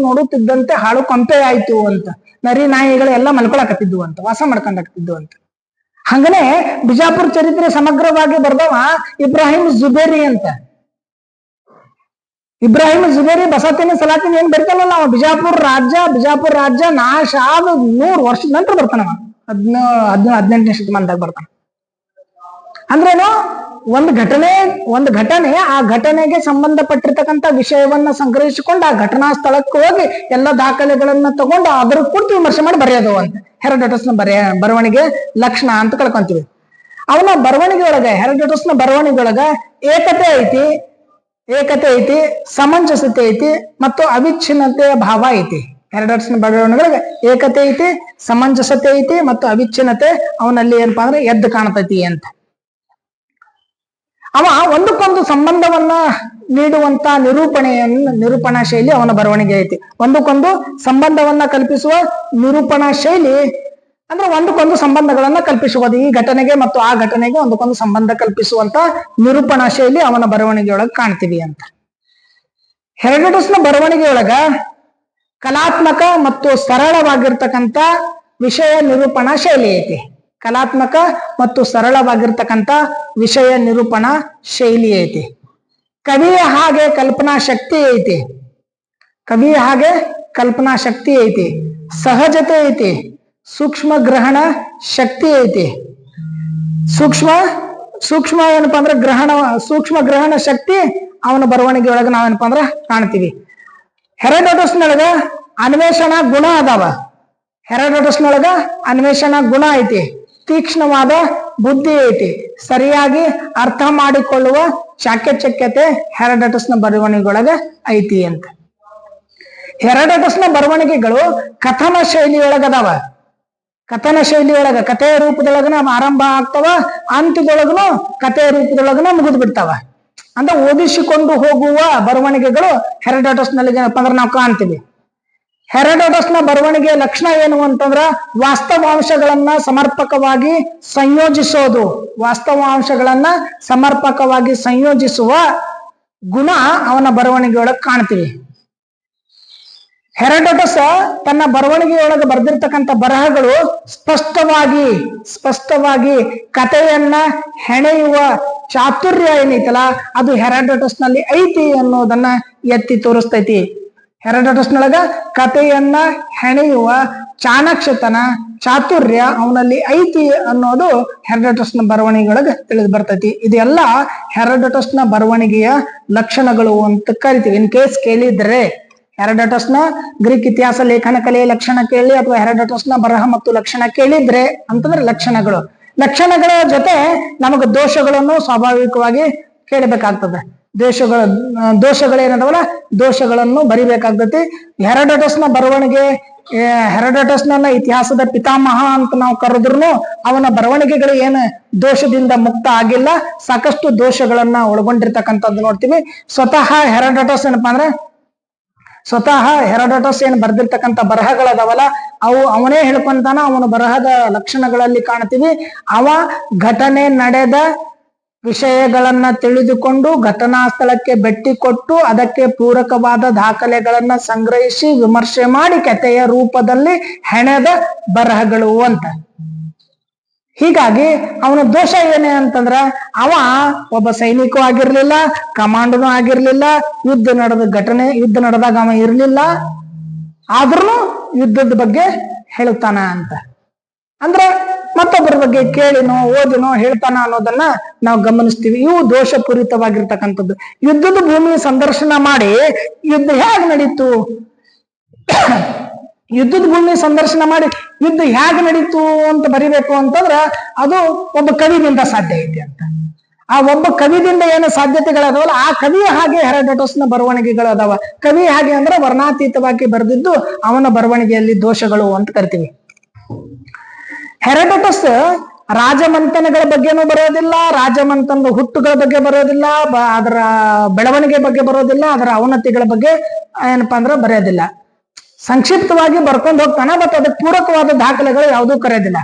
ನೋಡುತ್ತಿದ್ದಂತೆ ಹಾಳು ಕೊಂಪೆ ಆಯ್ತು ಅಂತ. ನರಿ ನಾಯಿಗಳೆಲ್ಲ ಮಲ್ಕೊಳಕತ್ತಿದ್ವು ಅಂತ, ವಾಸ ಮಾಡ್ಕೊಂಡಾಕತ್ತಿದ್ವು ಅಂತ. ಹಂಗನೆ ಬಿಜಾಪುರ ಚರಿತ್ರೆ ಸಮಗ್ರವಾಗಿ ಬರ್ದವ ಇಬ್ರಾಹಿಂ ಜುಬೇರಿ ಅಂತ. ಇಬ್ರಾಹಿಂ ಜುಬೇರಿ ಬಸತಿನ ಸಲಾತಿನ ಏನ್ ಬರಿತಾನಲ್ಲ ಅವ, ಬಿಜಾಪುರ ರಾಜ್ಯ ನಾಶ ಆದ 100 ವರ್ಷದ ನಂತರ ಬರ್ತಾನವ. 18ನೇ ಶತಮಾನದಾಗ ಬರ್ತಾನ. ಅಂದ್ರೇನು, ಒಂದು ಘಟನೆ ಆ ಘಟನೆಗೆ ಸಂಬಂಧಪಟ್ಟಿರ್ತಕ್ಕಂಥ ವಿಷಯವನ್ನ ಸಂಗ್ರಹಿಸಿಕೊಂಡು ಆ ಘಟನಾ ಸ್ಥಳಕ್ಕೆ ಹೋಗಿ ಎಲ್ಲ ದಾಖಲೆಗಳನ್ನ ತಗೊಂಡು ಅದರ ಕುರಿತು ವಿಮರ್ಶೆ ಮಾಡಿ ಬರೆಯೋದು ಅಂತ ಹೆರಾಡೋಟಸ್ನ ಬರವಣಿಗೆ ಲಕ್ಷಣ ಅಂತ ಕಳ್ಕೊಂತೀವಿ. ಅವನ ಬರವಣಿಗೆ ಒಳಗ, ಹೆರಾಡೋಟಸ್ನ ಬರವಣಿಗೆ ಒಳಗ ಏಕತೆ ಐತಿ, ಸಮಂಜಸತೆ ಐತಿ ಮತ್ತು ಅವಿಚ್ಛಿನ್ನತೆಯ ಭಾವ ಐತಿ. ಹೆರಾಡೋಟಸ್ನ ಬರವಣಿಗೆ ಏಕತೆ ಐತಿ, ಸಮಂಜಸತೆ ಐತಿ ಮತ್ತು ಅವಿಚ್ಛಿನ್ನತೆ ಅವನಲ್ಲಿ ಏನಪ್ಪಾ ಅಂದ್ರೆ ಎದ್ದು ಕಾಣತೈತಿ ಅಂತ. ಅವ ಒಂದಕ್ಕೊಂದು ಸಂಬಂಧವನ್ನ ನೀಡುವಂತ ನಿರೂಪಣಾ ಶೈಲಿ ಅವನ ಬರವಣಿಗೆ ಐತಿ. ಒಂದಕ್ಕೊಂದು ಸಂಬಂಧವನ್ನ ಕಲ್ಪಿಸುವ ನಿರೂಪಣಾ ಶೈಲಿ ಅಂದ್ರೆ ಒಂದಕ್ಕೊಂದು ಸಂಬಂಧಗಳನ್ನ ಕಲ್ಪಿಸುವುದು. ಈ ಘಟನೆಗೆ ಮತ್ತು ಆ ಘಟನೆಗೆ ಒಂದಕ್ಕೊಂದು ಸಂಬಂಧ ಕಲ್ಪಿಸುವಂತ ನಿರೂಪಣಾ ಶೈಲಿ ಅವನ ಬರವಣಿಗೆಯೊಳಗ ಕಾಣ್ತೀವಿ ಅಂತ. ಹೆರಾಡೋಟಸ್ನ ಬರವಣಿಗೆಯೊಳಗ ಕಲಾತ್ಮಕ ಮತ್ತು ಸರಳವಾಗಿರ್ತಕ್ಕಂಥ ವಿಷಯ ನಿರೂಪಣಾ ಶೈಲಿ ಐತಿ. ಕಲಾತ್ಮಕ ಮತ್ತು ಸರಳವಾಗಿರ್ತಕ್ಕಂಥ ವಿಷಯ ನಿರೂಪಣಾ ಶೈಲಿ ಐತಿ. ಕವಿಯ ಹಾಗೆ ಕಲ್ಪನಾ ಶಕ್ತಿ ಐತಿ. ಸಹಜತೆ ಐತಿ. ಸೂಕ್ಷ್ಮ ಗ್ರಹಣ ಶಕ್ತಿ ಐತಿ. ಸೂಕ್ಷ್ಮ ಏನಪ್ಪಾ ಅಂದ್ರೆ ಸೂಕ್ಷ್ಮ ಗ್ರಹಣ ಶಕ್ತಿ ಅವನ ಬರವಣಿಗೆ ಒಳಗ ನಾವೇನಪ್ಪಾ ಅಂದ್ರ ಕಾಣ್ತೀವಿ. ಹೆರಾಡೋಟಸ್ನೊಳಗ ಅನ್ವೇಷಣಾ ಗುಣ ಅದಾವ. ಹೆರಾಡೋಟಸ್ನೊಳಗ ಅನ್ವೇಷಣಾ ಗುಣ ಐತಿ. ತೀಕ್ಷ್ಣವಾದ ಬುದ್ಧಿ ಐತಿ. ಸರಿಯಾಗಿ ಅರ್ಥ ಮಾಡಿಕೊಳ್ಳುವ ಚಾಕಚಕ್ಯತೆ ಹೆರಾಡೋಟಸ್ನ ಬರವಣಿಗೆಯೊಳಗ ಐತಿ ಅಂತ. ಹೆರಾಡೋಟಸ್ನ ಬರವಣಿಗೆಗಳು ಕಥನ ಶೈಲಿಯೊಳಗದಾವ. ಕಥೆಯ ರೂಪದೊಳಗನ ಆರಂಭ ಆಗ್ತಾವ, ಅಂತ್ಯದೊಳಗನು ಕಥೆಯ ರೂಪದೊಳಗನ ಮುಗಿದು ಬಿಡ್ತಾವ. ಅಂದ್ರೆ ಓದಿಸಿಕೊಂಡು ಹೋಗುವ ಬರವಣಿಗೆಗಳು ಹೆರಾಡೋಟಸ್ನಲ್ಲಿ ಏನಪ್ಪಾ ಅಂದ್ರೆ ನಾವು ಕಾಣ್ತೀವಿ. ಹೆರೋಡೋಟಸ್ನ ಬರವಣಿಗೆಯ ಲಕ್ಷಣ ಏನು ಅಂತಂದ್ರ ವಾಸ್ತವಾಂಶಗಳನ್ನ ಸಮರ್ಪಕವಾಗಿ ಸಂಯೋಜಿಸೋದು. ವಾಸ್ತವಾಂಶಗಳನ್ನ ಸಮರ್ಪಕವಾಗಿ ಸಂಯೋಜಿಸುವ ಗುಣ ಅವನ ಬರವಣಿಗೆಯೊಳಗೆ ಕಾಣ್ತೀವಿ. ಹೆರೋಡೋಟಸ್ ತನ್ನ ಬರವಣಿಗೆಯೊಳಗೆ ಬರೆದಿರ್ತಕ್ಕಂಥ ಬರಹಗಳು ಸ್ಪಷ್ಟವಾಗಿ ಕಥೆಯನ್ನ ಹೆಣೆಯುವ ಚಾತುರ್ಯ ಏನೈತಲ್ಲ ಅದು ಹೆರೋಡೋಟಸ್ ನಲ್ಲಿ ಐತಿ ಅನ್ನೋದನ್ನ ಎತ್ತಿ ತೋರಿಸ್ತೈತಿ. ಹೆರೋಡೋಟಸ್ನೊಳಗ ಕಥೆಯನ್ನ ಹೆಣೆಯುವ ಚಾಣಾಕ್ಷತನ ಚಾತುರ್ಯ ಅವನಲ್ಲಿ ಐತಿ ಅನ್ನೋದು ಹೆರೋಡೋಟಸ್ನ ಬರವಣಿಗೆಯೊಳಗೆ ತಿಳಿದು ಬರ್ತೈತಿ. ಇದೆಲ್ಲ ಹೆರೋಡೋಟಸ್ನ ಬರವಣಿಗೆಯ ಲಕ್ಷಣಗಳು ಅಂತ ಕರಿತೀವಿ. ಇನ್ ಕೇಸ್ ಕೇಳಿದ್ರೆ ಹೆರೋಡೋಟಸ್ನ ಗ್ರೀಕ್ ಇತಿಹಾಸ ಲೇಖನ ಕಲೆಯ ಲಕ್ಷಣ ಕೇಳಿ ಅಥವಾ ಹೆರೋಡೋಟಸ್ನ ಬರಹ ಮತ್ತು ಲಕ್ಷಣ ಕೇಳಿದ್ರೆ ಅಂತಂದ್ರೆ ಲಕ್ಷಣಗಳ ಜೊತೆ ನಮಗೆ ದೋಷಗಳನ್ನು ಸ್ವಾಭಾವಿಕವಾಗಿ ಕೇಳಬೇಕಾಗ್ತದೆ. ದೋಷಗಳೇನದವಲ್ಲ ದೋಷಗಳನ್ನು ಬರಿಬೇಕಾಗ್ತತಿ. ಹೆರೋಡೋಟಸ್ನ ಬರವಣಿಗೆ ಹೆರೋಡೋಟಸ್ನ ಇತಿಹಾಸದ ಪಿತಾಮಹ ಅಂತ ನಾವು ಕರೆದ್ರು ಅವನ ಬರವಣಿಗೆಗಳು ಏನು ದೋಷದಿಂದ ಮುಕ್ತ ಆಗಿಲ್ಲ, ಸಾಕಷ್ಟು ದೋಷಗಳನ್ನ ಒಳಗೊಂಡಿರ್ತಕ್ಕಂಥದ್ದು ನೋಡ್ತೀವಿ. ಸ್ವತಃ ಹೆರೋಡೋಟಸ್ ಏನ್ ಬರ್ದಿರ್ತಕ್ಕಂಥ ಬರಹಗಳದಾವಲ್ಲ ಅವು ಅವನೇ ಹೇಳ್ಕೊಂತಾನ. ಅವನ ಬರಹದ ಲಕ್ಷಣಗಳಲ್ಲಿ ಕಾಣ್ತೀವಿ. ಅವ ಘಟನೆ ನಡೆದ ವಿಷಯಗಳನ್ನ ತಿಳಿದುಕೊಂಡು ಘಟನಾ ಸ್ಥಳಕ್ಕೆ ಭೇಟಿ ಕೊಟ್ಟು ಅದಕ್ಕೆ ಪೂರಕವಾದ ದಾಖಲೆಗಳನ್ನ ಸಂಗ್ರಹಿಸಿ ವಿಮರ್ಶೆ ಮಾಡಿ ಕಥೆಯ ರೂಪದಲ್ಲಿ ಹೆಣೆದ ಬರಹಗಳು ಅಂತ. ಹೀಗಾಗಿ ಅವನ ದೋಷ ಏನೇ ಅಂತಂದ್ರ ಅವ ಒಬ್ಬ ಸೈನಿಕ ಆಗಿರ್ಲಿಲ್ಲ, ಕಮಾಂಡನೂ ಆಗಿರ್ಲಿಲ್ಲ, ಯುದ್ಧ ನಡೆದಾಗ ಅವ ಇರ್ಲಿಲ್ಲ, ಆದ್ರೂ ಯುದ್ಧದ ಬಗ್ಗೆ ಹೇಳ್ತಾನ ಅಂತ. ಅಂದ್ರೆ ಮತ್ತೊಬ್ಬರ ಬಗ್ಗೆ ಕೇಳಿನೋ ಓದಿನೋ ಹೇಳ್ತಾನ ಅನ್ನೋದನ್ನ ನಾವು ಗಮನಿಸ್ತೀವಿ. ಇವು ದೋಷಪೂರಿತವಾಗಿರ್ತಕ್ಕಂಥದ್ದು. ಯುದ್ಧದ ಭೂಮಿ ಸಂದರ್ಶನ ಮಾಡಿ ಯುದ್ಧ ಹೇಗೆ ನಡೀತು, ಯುದ್ಧದ ಭೂಮಿ ಸಂದರ್ಶನ ಮಾಡಿ ಯುದ್ಧ ಹೇಗೆ ನಡೀತು ಅಂತ ಬರಿಬೇಕು ಅಂತಂದ್ರ ಅದು ಒಬ್ಬ ಕವಿದಿಂದ ಸಾಧ್ಯ ಐತಿ ಅಂತ. ಆ ಒಬ್ಬ ಕವಿದಿಂದ ಏನು ಸಾಧ್ಯತೆಗಳದಾವಲ್ಲ ಆ ಕವಿಯ ಹಾಗೆ ಹೆರೋಡೋಟಸ್ನ ಬರವಣಿಗೆಗಳು ಅದಾವ. ಕವಿ ಹಾಗೆ ಅಂದ್ರೆ ವರ್ಣಾತೀತವಾಗಿ ಬರೆದಿದ್ದು ಅವನ ಬರವಣಿಗೆಯಲ್ಲಿ ದೋಷಗಳು ಅಂತ ಕರಿತೀವಿ. ಹೆರೋಡೋಟಸ್ ರಾಜಮಂಥನಗಳ ಬಗ್ಗೆನೂ ಬರೋದಿಲ್ಲ, ರಾಜಮಂಥನದ ಹುಟ್ಟುಗಳ ಬಗ್ಗೆ ಬರೋದಿಲ್ಲ, ಅದರ ಬೆಳವಣಿಗೆ ಬಗ್ಗೆ ಬರೋದಿಲ್ಲ, ಅದರ ಅವನತಿಗಳ ಬಗ್ಗೆ ಏನಪ್ಪಾ ಅಂದ್ರೆ ಬರೆಯೋದಿಲ್ಲ. ಸಂಕ್ಷಿಪ್ತವಾಗಿ ಬರ್ಕೊಂಡು ಹೋಗ್ತಾನೆ. ಬಟ್ ಅದಕ್ಕೆ ಪೂರಕವಾದ ದಾಖಲೆಗಳು ಯಾವುದೂ ಕರೆಯೋದಿಲ್ಲ.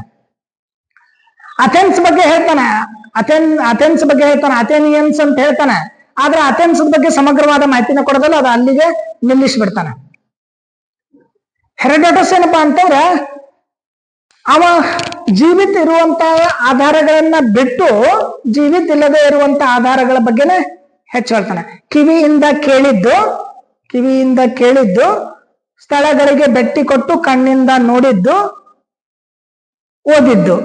ಅಥೆನ್ಸ್ ಬಗ್ಗೆ ಹೇಳ್ತಾನೆ, ಅಥೇನಿಯನ್ಸ್ ಅಂತ ಹೇಳ್ತಾನೆ. ಆದ್ರೆ ಅಥೆನ್ಸ್ ಬಗ್ಗೆ ಸಮಗ್ರವಾದ ಮಾಹಿತಿನ ಕೊಡೋದಲ್ಲ, ಅದು ಅಲ್ಲಿಗೆ ನಿಲ್ಲಿಸ್ಬಿಡ್ತಾನೆ. ಹೆರೋಡೋಟಸ್ ಏನಪ್ಪಾ ಅಂತಂದ್ರೆ ಅವ ಜೀವಿತ ಇರುವಂತ ಆಧಾರಗಳನ್ನ ಬಿಟ್ಟು ಜೀವಿತ ಇಲ್ಲದೆ ಇರುವಂತ ಆಧಾರಗಳ ಬಗ್ಗೆನೆ ಹೆಚ್ಚು ಹೇಳ್ತಾನೆ. ಕಿವಿಯಿಂದ ಕೇಳಿದ್ದು, ಸ್ಥಳಗಳಿಗೆ ಭೇಟಿ ಕೊಟ್ಟು ಕಣ್ಣಿಂದ ನೋಡಿದ್ದು, ಓದಿದ್ದು,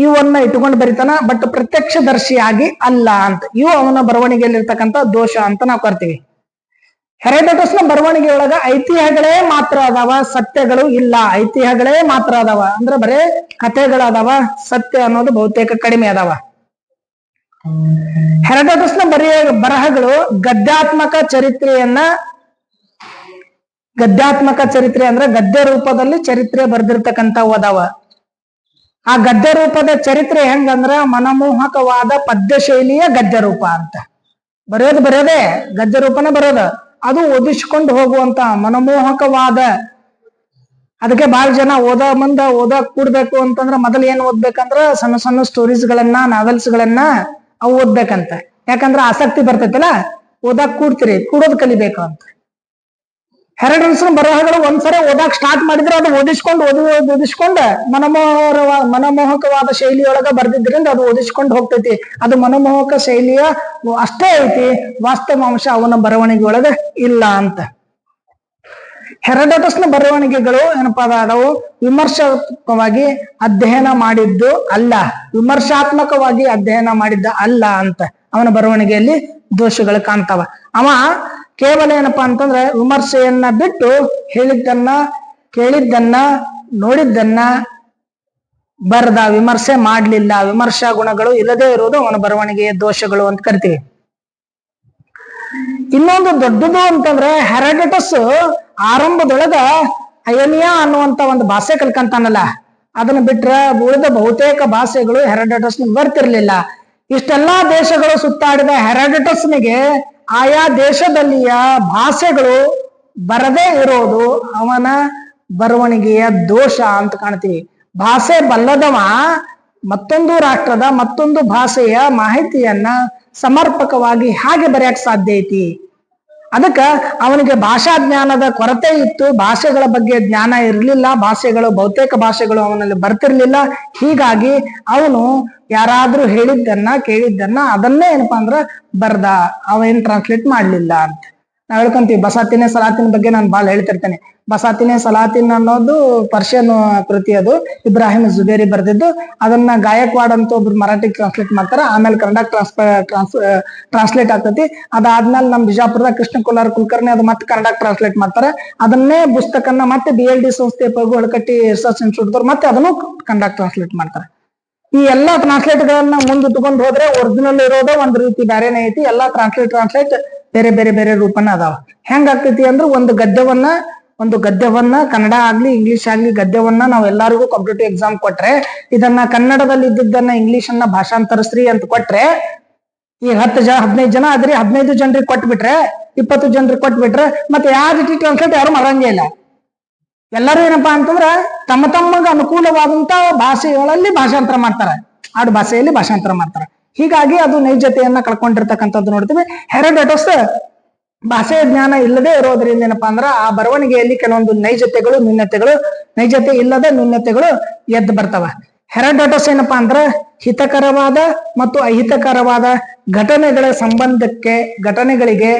ಇವನ್ನ ಇಟ್ಟುಕೊಂಡು ಬರಿತಾನ. ಬಟ್ ಪ್ರತ್ಯಕ್ಷದರ್ಶಿಯಾಗಿ ಅಲ್ಲ ಅಂತ. ಇವು ಅವನ ಬರವಣಿಗೆಯಲ್ಲಿರ್ತಕ್ಕಂಥ ದೋಷ ಅಂತ ನಾವು ಕರ್ತೀವಿ. ಹೆರೋಡೋಟಸ್ನ ಬರವಣಿಗೆಯೊಳಗ ಐತಿಹ್ಯಗಳೇ ಮಾತ್ರ ಅದಾವ, ಸತ್ಯಗಳು ಇಲ್ಲ. ಐತಿಹ್ಯಗಳೇ ಮಾತ್ರ ಅದಾವ ಅಂದ್ರೆ ಬರೇ ಕಥೆಗಳದಾವ, ಸತ್ಯ ಅನ್ನೋದು ಬಹುತೇಕ ಕಡಿಮೆ ಅದಾವ. ಹೆರೋಡೋಟಸ್ನ ಬರಹಗಳು ಗದ್ಯಾತ್ಮಕ ಚರಿತ್ರೆ ಅಂದ್ರೆ ಗದ್ಯ ರೂಪದಲ್ಲಿ ಚರಿತ್ರೆ ಬರೆದಿರ್ತಕ್ಕಂಥವು ಅದಾವ. ಆ ಗದ್ಯ ರೂಪದ ಚರಿತ್ರೆ ಹೆಂಗಂದ್ರ ಮನಮೋಹಕವಾದ ಪದ್ಯ ಶೈಲಿಯ ಗದ್ಯ ರೂಪ ಅಂತ. ಬರೆಯೋದೇ ಗದ್ಯ ರೂಪನೇ ಬರೋದು. ಅದು ಓದಿಸ್ಕೊಂಡು ಹೋಗುವಂತ ಮನಮೋಹಕವಾದ. ಅದಕ್ಕೆ ಬಹಳ ಜನ ಓದಕ್ ಕೂಡ್ಬೇಕು ಅಂತಂದ್ರ ಮೊದಲು ಏನ್ ಓದ್ಬೇಕಂದ್ರ ಸಣ್ಣ ಸಣ್ಣ ಸ್ಟೋರೀಸ್ ಗಳನ್ನ, ನಾವೆಲ್ಸ್ ಗಳನ್ನ ಅವು ಓದ್ಬೇಕಂತ. ಯಾಕಂದ್ರ ಆಸಕ್ತಿ ಬರ್ತೈತಲ್ಲ, ಓದಕ್ ಕೂಡೋದ್ ಕಲಿಬೇಕು ಅಂತ. ಹೆರೋಡೋಟಸ್ನ ಬರಹಗಳು ಒಂದ್ಸರಿ ಓದಾಕ್ ಸ್ಟಾರ್ಟ್ ಮಾಡಿದ್ರೆ ಅದು ಓದಿಸ್ಕೊಂಡು ಮನಮೋಹಕವಾದ ಶೈಲಿಯೊಳಗ ಬರ್ದಿದ್ರಿಂದ ಅದು ಓದಿಸ್ಕೊಂಡು ಹೋಗ್ತೈತಿ. ಅದು ಮನಮೋಹಕ ಶೈಲಿಯ ಅಷ್ಟೇ ಐತಿ, ವಾಸ್ತವಾಂಶ ಅವನ ಬರವಣಿಗೆ ಇಲ್ಲ ಅಂತ. ಹೆರೋಡೋಟಸ್ನ ಬರವಣಿಗೆಗಳು ಏನಪ್ಪಾ ಅದಾವು ವಿಮರ್ಶಾತ್ಮಕವಾಗಿ ಅಧ್ಯಯನ ಮಾಡಿದ್ದು ಅಲ್ಲ ಅಂತ ಅವನ ಬರವಣಿಗೆಯಲ್ಲಿ ದೋಷಗಳು ಕಾಣ್ತಾವ. ಅವ ಕೇವಲ ಏನಪ್ಪಾ ಅಂತಂದ್ರೆ ವಿಮರ್ಶೆಯನ್ನ ಬಿಟ್ಟು ಹೇಳಿದ್ದನ್ನ, ಕೇಳಿದ್ದನ್ನ, ನೋಡಿದ್ದನ್ನ ಬರದ, ವಿಮರ್ಶೆ ಮಾಡ್ಲಿಲ್ಲ. ವಿಮರ್ಶಾ ಗುಣಗಳು ಇಲ್ಲದೆ ಇರುವುದು ಅವನ ಬರವಣಿಗೆಯ ದೋಷಗಳು ಅಂತ ಕರಿತೀವಿ. ಇನ್ನೊಂದು ದೊಡ್ಡದು ಅಂತಂದ್ರೆ ಹೆರೋಡೋಟಸ್ ಆರಂಭದೊಳಗ ಅಯೋನಿಯಾ ಅನ್ನುವಂತ ಒಂದು ಭಾಷೆ ಕಲ್ಕಂತಾನಲ್ಲ, ಅದನ್ನ ಬಿಟ್ರ ಉಳಿದ ಬಹುತೇಕ ಭಾಷೆಗಳು ಹೆರೋಡೋಟಸ್ ಬರ್ತಿರ್ಲಿಲ್ಲ. ಇಷ್ಟೆಲ್ಲಾ ದೇಶಗಳು ಸುತ್ತಾಡಿದ ಹೆರೋಡೋಟಸ್ನಿಗೆ ಆಯಾ ದೇಶದಲ್ಲಿಯ ಭಾಷೆಗಳು ಬರದೇ ಇರೋದು ಅವನ ಬರವಣಿಗೆಯ ದೋಷ ಅಂತ ಕಾಣ್ತೀವಿ. ಭಾಷೆ ಬಲ್ಲದವ ಮತ್ತೊಂದು ರಾಷ್ಟ್ರದ ಮತ್ತೊಂದು ಭಾಷೆಯ ಮಾಹಿತಿಯನ್ನ ಸಮರ್ಪಕವಾಗಿ ಹಾಗೆ ಬರೆಯಕ್ ಸಾಧ್ಯ ಐತಿ. ಅದಕ್ಕ ಅವನಿಗೆ ಭಾಷಾ ಜ್ಞಾನದ ಕೊರತೆ ಇತ್ತು, ಭಾಷೆಗಳ ಬಗ್ಗೆ ಜ್ಞಾನ ಇರಲಿಲ್ಲ, ಬಹುತೇಕ ಭಾಷೆಗಳು ಅವನಲ್ಲಿ ಬರ್ತಿರ್ಲಿಲ್ಲ. ಹೀಗಾಗಿ ಅವನು ಯಾರಾದ್ರೂ ಹೇಳಿದ್ದನ್ನ ಕೇಳಿದ್ದನ್ನ ಅದನ್ನೇ ಏನಪ್ಪಾ ಅಂದ್ರ ಬರ್ದ, ಅವೇನ್ ಟ್ರಾನ್ಸ್ಲೇಟ್ ಮಾಡ್ಲಿಲ್ಲ ಅಂತ ನಾವ್ ಹೇಳ್ಕೊಂತೀವಿ. ಬಸಾತಿನೇ ಸಲಾತಿನ ಬಗ್ಗೆ ನಾನು ಭಾಳ ಹೇಳ್ತಿರ್ತೇನೆ. ಬಸಾತಿನೇ ಸಲಾತಿನ್ ಅನ್ನೋದು ಪರ್ಷಿಯನ್ ಕೃತಿ, ಅದು ಇಬ್ರಾಹಿಂ ಜುಬೇರಿ ಬರೆದಿದ್ದು. ಅದನ್ನ ಗಾಯಕ್ವಾಡ್ ಅಂತ ಒಬ್ರು ಮರಾಠಿಗೆ ಟ್ರಾನ್ಸ್ಲೇಟ್ ಮಾಡ್ತಾರೆ, ಆಮೇಲೆ ಕನ್ನಡ ಟ್ರಾನ್ಸ್ಲೇಟ್ ಆಗ್ತೈತಿ. ಅದಾದ್ಮೇಲೆ ನಮ್ ಬಿಜಾಪುರದ ಕೃಷ್ಣ ಕೊಲ್ಲಾರ್ ಕುಲಕರ್ಣಿ ಅದು ಮತ್ತೆ ಕನ್ನಡ ಟ್ರಾನ್ಸ್ಲೇಟ್ ಮಾಡ್ತಾರೆ. ಅದನ್ನೇ ಪುಸ್ತಕನ್ನ ಮತ್ತೆ BLD ಸಂಸ್ಥೆ ಪಗು ಹಳಕಟ್ಟಿ ರಿಸರ್ಚ್ ಇನ್ಸ್ಟಿಟ್ಯೂಟ್ ಮತ್ತೆ ಅದನ್ನು ಕನ್ನಡ ಟ್ರಾನ್ಸ್ಲೇಟ್ ಮಾಡ್ತಾರೆ. ಈ ಎಲ್ಲಾ ಟ್ರಾನ್ಸ್ಲೇಟ್ ಗಳನ್ನ ಮುಂದಿಟ್ಕೊಂಡು ಹೋದ್ರೆ ಒರಿಜಿನಲ್ ಇರೋದೇ ಒಂದ್ ರೀತಿ ಬೇರೆನೇ ಐತಿ. ಎಲ್ಲಾ ಟ್ರಾನ್ಸ್ಲೇಟ್ ಬೇರೆ ಬೇರೆ ಬೇರೆ ರೂಪನ ಅದಾವ. ಹೆಂಗ್ ಆಗ್ತೈತಿ ಅಂದ್ರೆ ಒಂದು ಗದ್ಯವನ್ನ ಕನ್ನಡ ಆಗ್ಲಿ ಇಂಗ್ಲಿಷ್ ಆಗ್ಲಿ ಗದ್ಯವನ್ನ ನಾವ್ ಎಲ್ಲರಿಗೂ ಕಾಂಪಿಟೇಟಿವ್ ಎಕ್ಸಾಮ್ ಕೊಟ್ರೆ, ಇದನ್ನ ಕನ್ನಡದಲ್ಲಿ ಇದ್ದದ್ದನ್ನ ಇಂಗ್ಲಿಷ್ ಅನ್ನ ಭಾಷಾಂತರಿಸ್ರಿ ಅಂತ ಕೊಟ್ರೆ, ಈ 15 ಜನ ಆದ್ರಿ 15 ಜನರಿಗೆ ಕೊಟ್ಬಿಟ್ರೆ 20 ಜನರಿಗೆ ಕೊಟ್ಬಿಟ್ರೆ ಮತ್ತೆ ಯಾವ ರೀತಿ ಟ್ರಾನ್ಸ್ಲೇಟ್ ಯಾರು ಮಾಡಂಗೇ ಇಲ್ಲ. ಎಲ್ಲರೂ ಏನಪ್ಪಾ ಅಂತಂದ್ರ ತಮ್ಮ ತಮ್ಮಗ ಅನುಕೂಲವಾದಂತ ಭಾಷೆಗಳಲ್ಲಿ ಭಾಷಾಂತರ ಮಾಡ್ತಾರೆ, ಆಡು ಭಾಷೆಯಲ್ಲಿ ಭಾಷಾಂತರ ಮಾಡ್ತಾರೆ. ಹೀಗಾಗಿ ಅದು ನೈಜತೆಯನ್ನ ಕಳ್ಕೊಂಡಿರ್ತಕ್ಕಂಥದ್ದು ನೋಡ್ತೀವಿ. ಹೆರೋಡೋಟಸ್ ಭಾಷೆಯ ಜ್ಞಾನ ಇಲ್ಲದೆ ಇರೋದ್ರಿಂದ ಏನಪ್ಪಾ ಅಂದ್ರ ಆ ಬರವಣಿಗೆಯಲ್ಲಿ ಕೆಲವೊಂದು ನೈಜತೆ ಇಲ್ಲದ ನ್ಯೂನ್ಯತೆಗಳು ಎದ್ದು ಬರ್ತವ. ಹೆರೋಡೋಟಸ್ ಏನಪ್ಪಾ ಅಂದ್ರ ಹಿತಕರವಾದ ಮತ್ತು ಅಹಿತಕರವಾದ ಘಟನೆಗಳಿಗೆ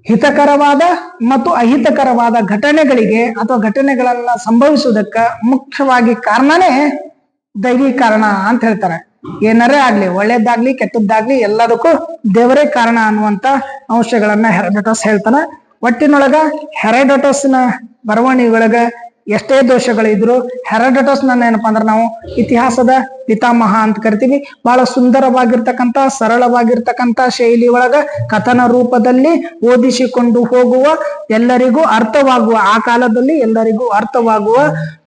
ಹಿತಕರವಾದ ಮತ್ತು ಅಹಿತಕರವಾದ ಘಟನೆಗಳಿಗೆ ಅಥವಾ ಘಟನೆಗಳನ್ನ ಸಂಭವಿಸುವುದಕ್ಕ ಮುಖ್ಯವಾಗಿ ಕಾರಣನೇ ದೈವಿ ಕಾರಣ ಅಂತ ಹೇಳ್ತಾರೆ. ಏನಾರೇ ಆಗ್ಲಿ, ಒಳ್ಳೇದಾಗ್ಲಿ ಕೆಟ್ಟದ್ದಾಗ್ಲಿ ಎಲ್ಲದಕ್ಕೂ ದೇವರೇ ಕಾರಣ ಅನ್ನುವಂತ ಅಂಶಗಳನ್ನ ಹೆರೋಡೋಟಸ್ ಹೇಳ್ತಾನ. ಒಟ್ಟಿನೊಳಗ ಹೆರೋಡೋಟಸ್ನ ಬರವಣಿಗೆಯೊಳಗ ಎಷ್ಟೇ ದೋಷಗಳಿದ್ರು ಹೆರೋಡೋಟಸ್ ಏನಪ್ಪಾ ಅಂದ್ರೆ ನಾವು ಇತಿಹಾಸದ ಪಿತಾಮಹ ಅಂತ ಕರಿತೀವಿ. ಬಹಳ ಸುಂದರವಾಗಿರ್ತಕ್ಕಂಥ ಸರಳವಾಗಿರ್ತಕ್ಕಂಥ ಶೈಲಿ ಒಳಗ ಕಥನ ರೂಪದಲ್ಲಿ ಓದಿಸಿಕೊಂಡು ಹೋಗುವ, ಎಲ್ಲರಿಗೂ ಅರ್ಥವಾಗುವ, ಆ ಕಾಲದಲ್ಲಿ ಎಲ್ಲರಿಗೂ ಅರ್ಥವಾಗುವ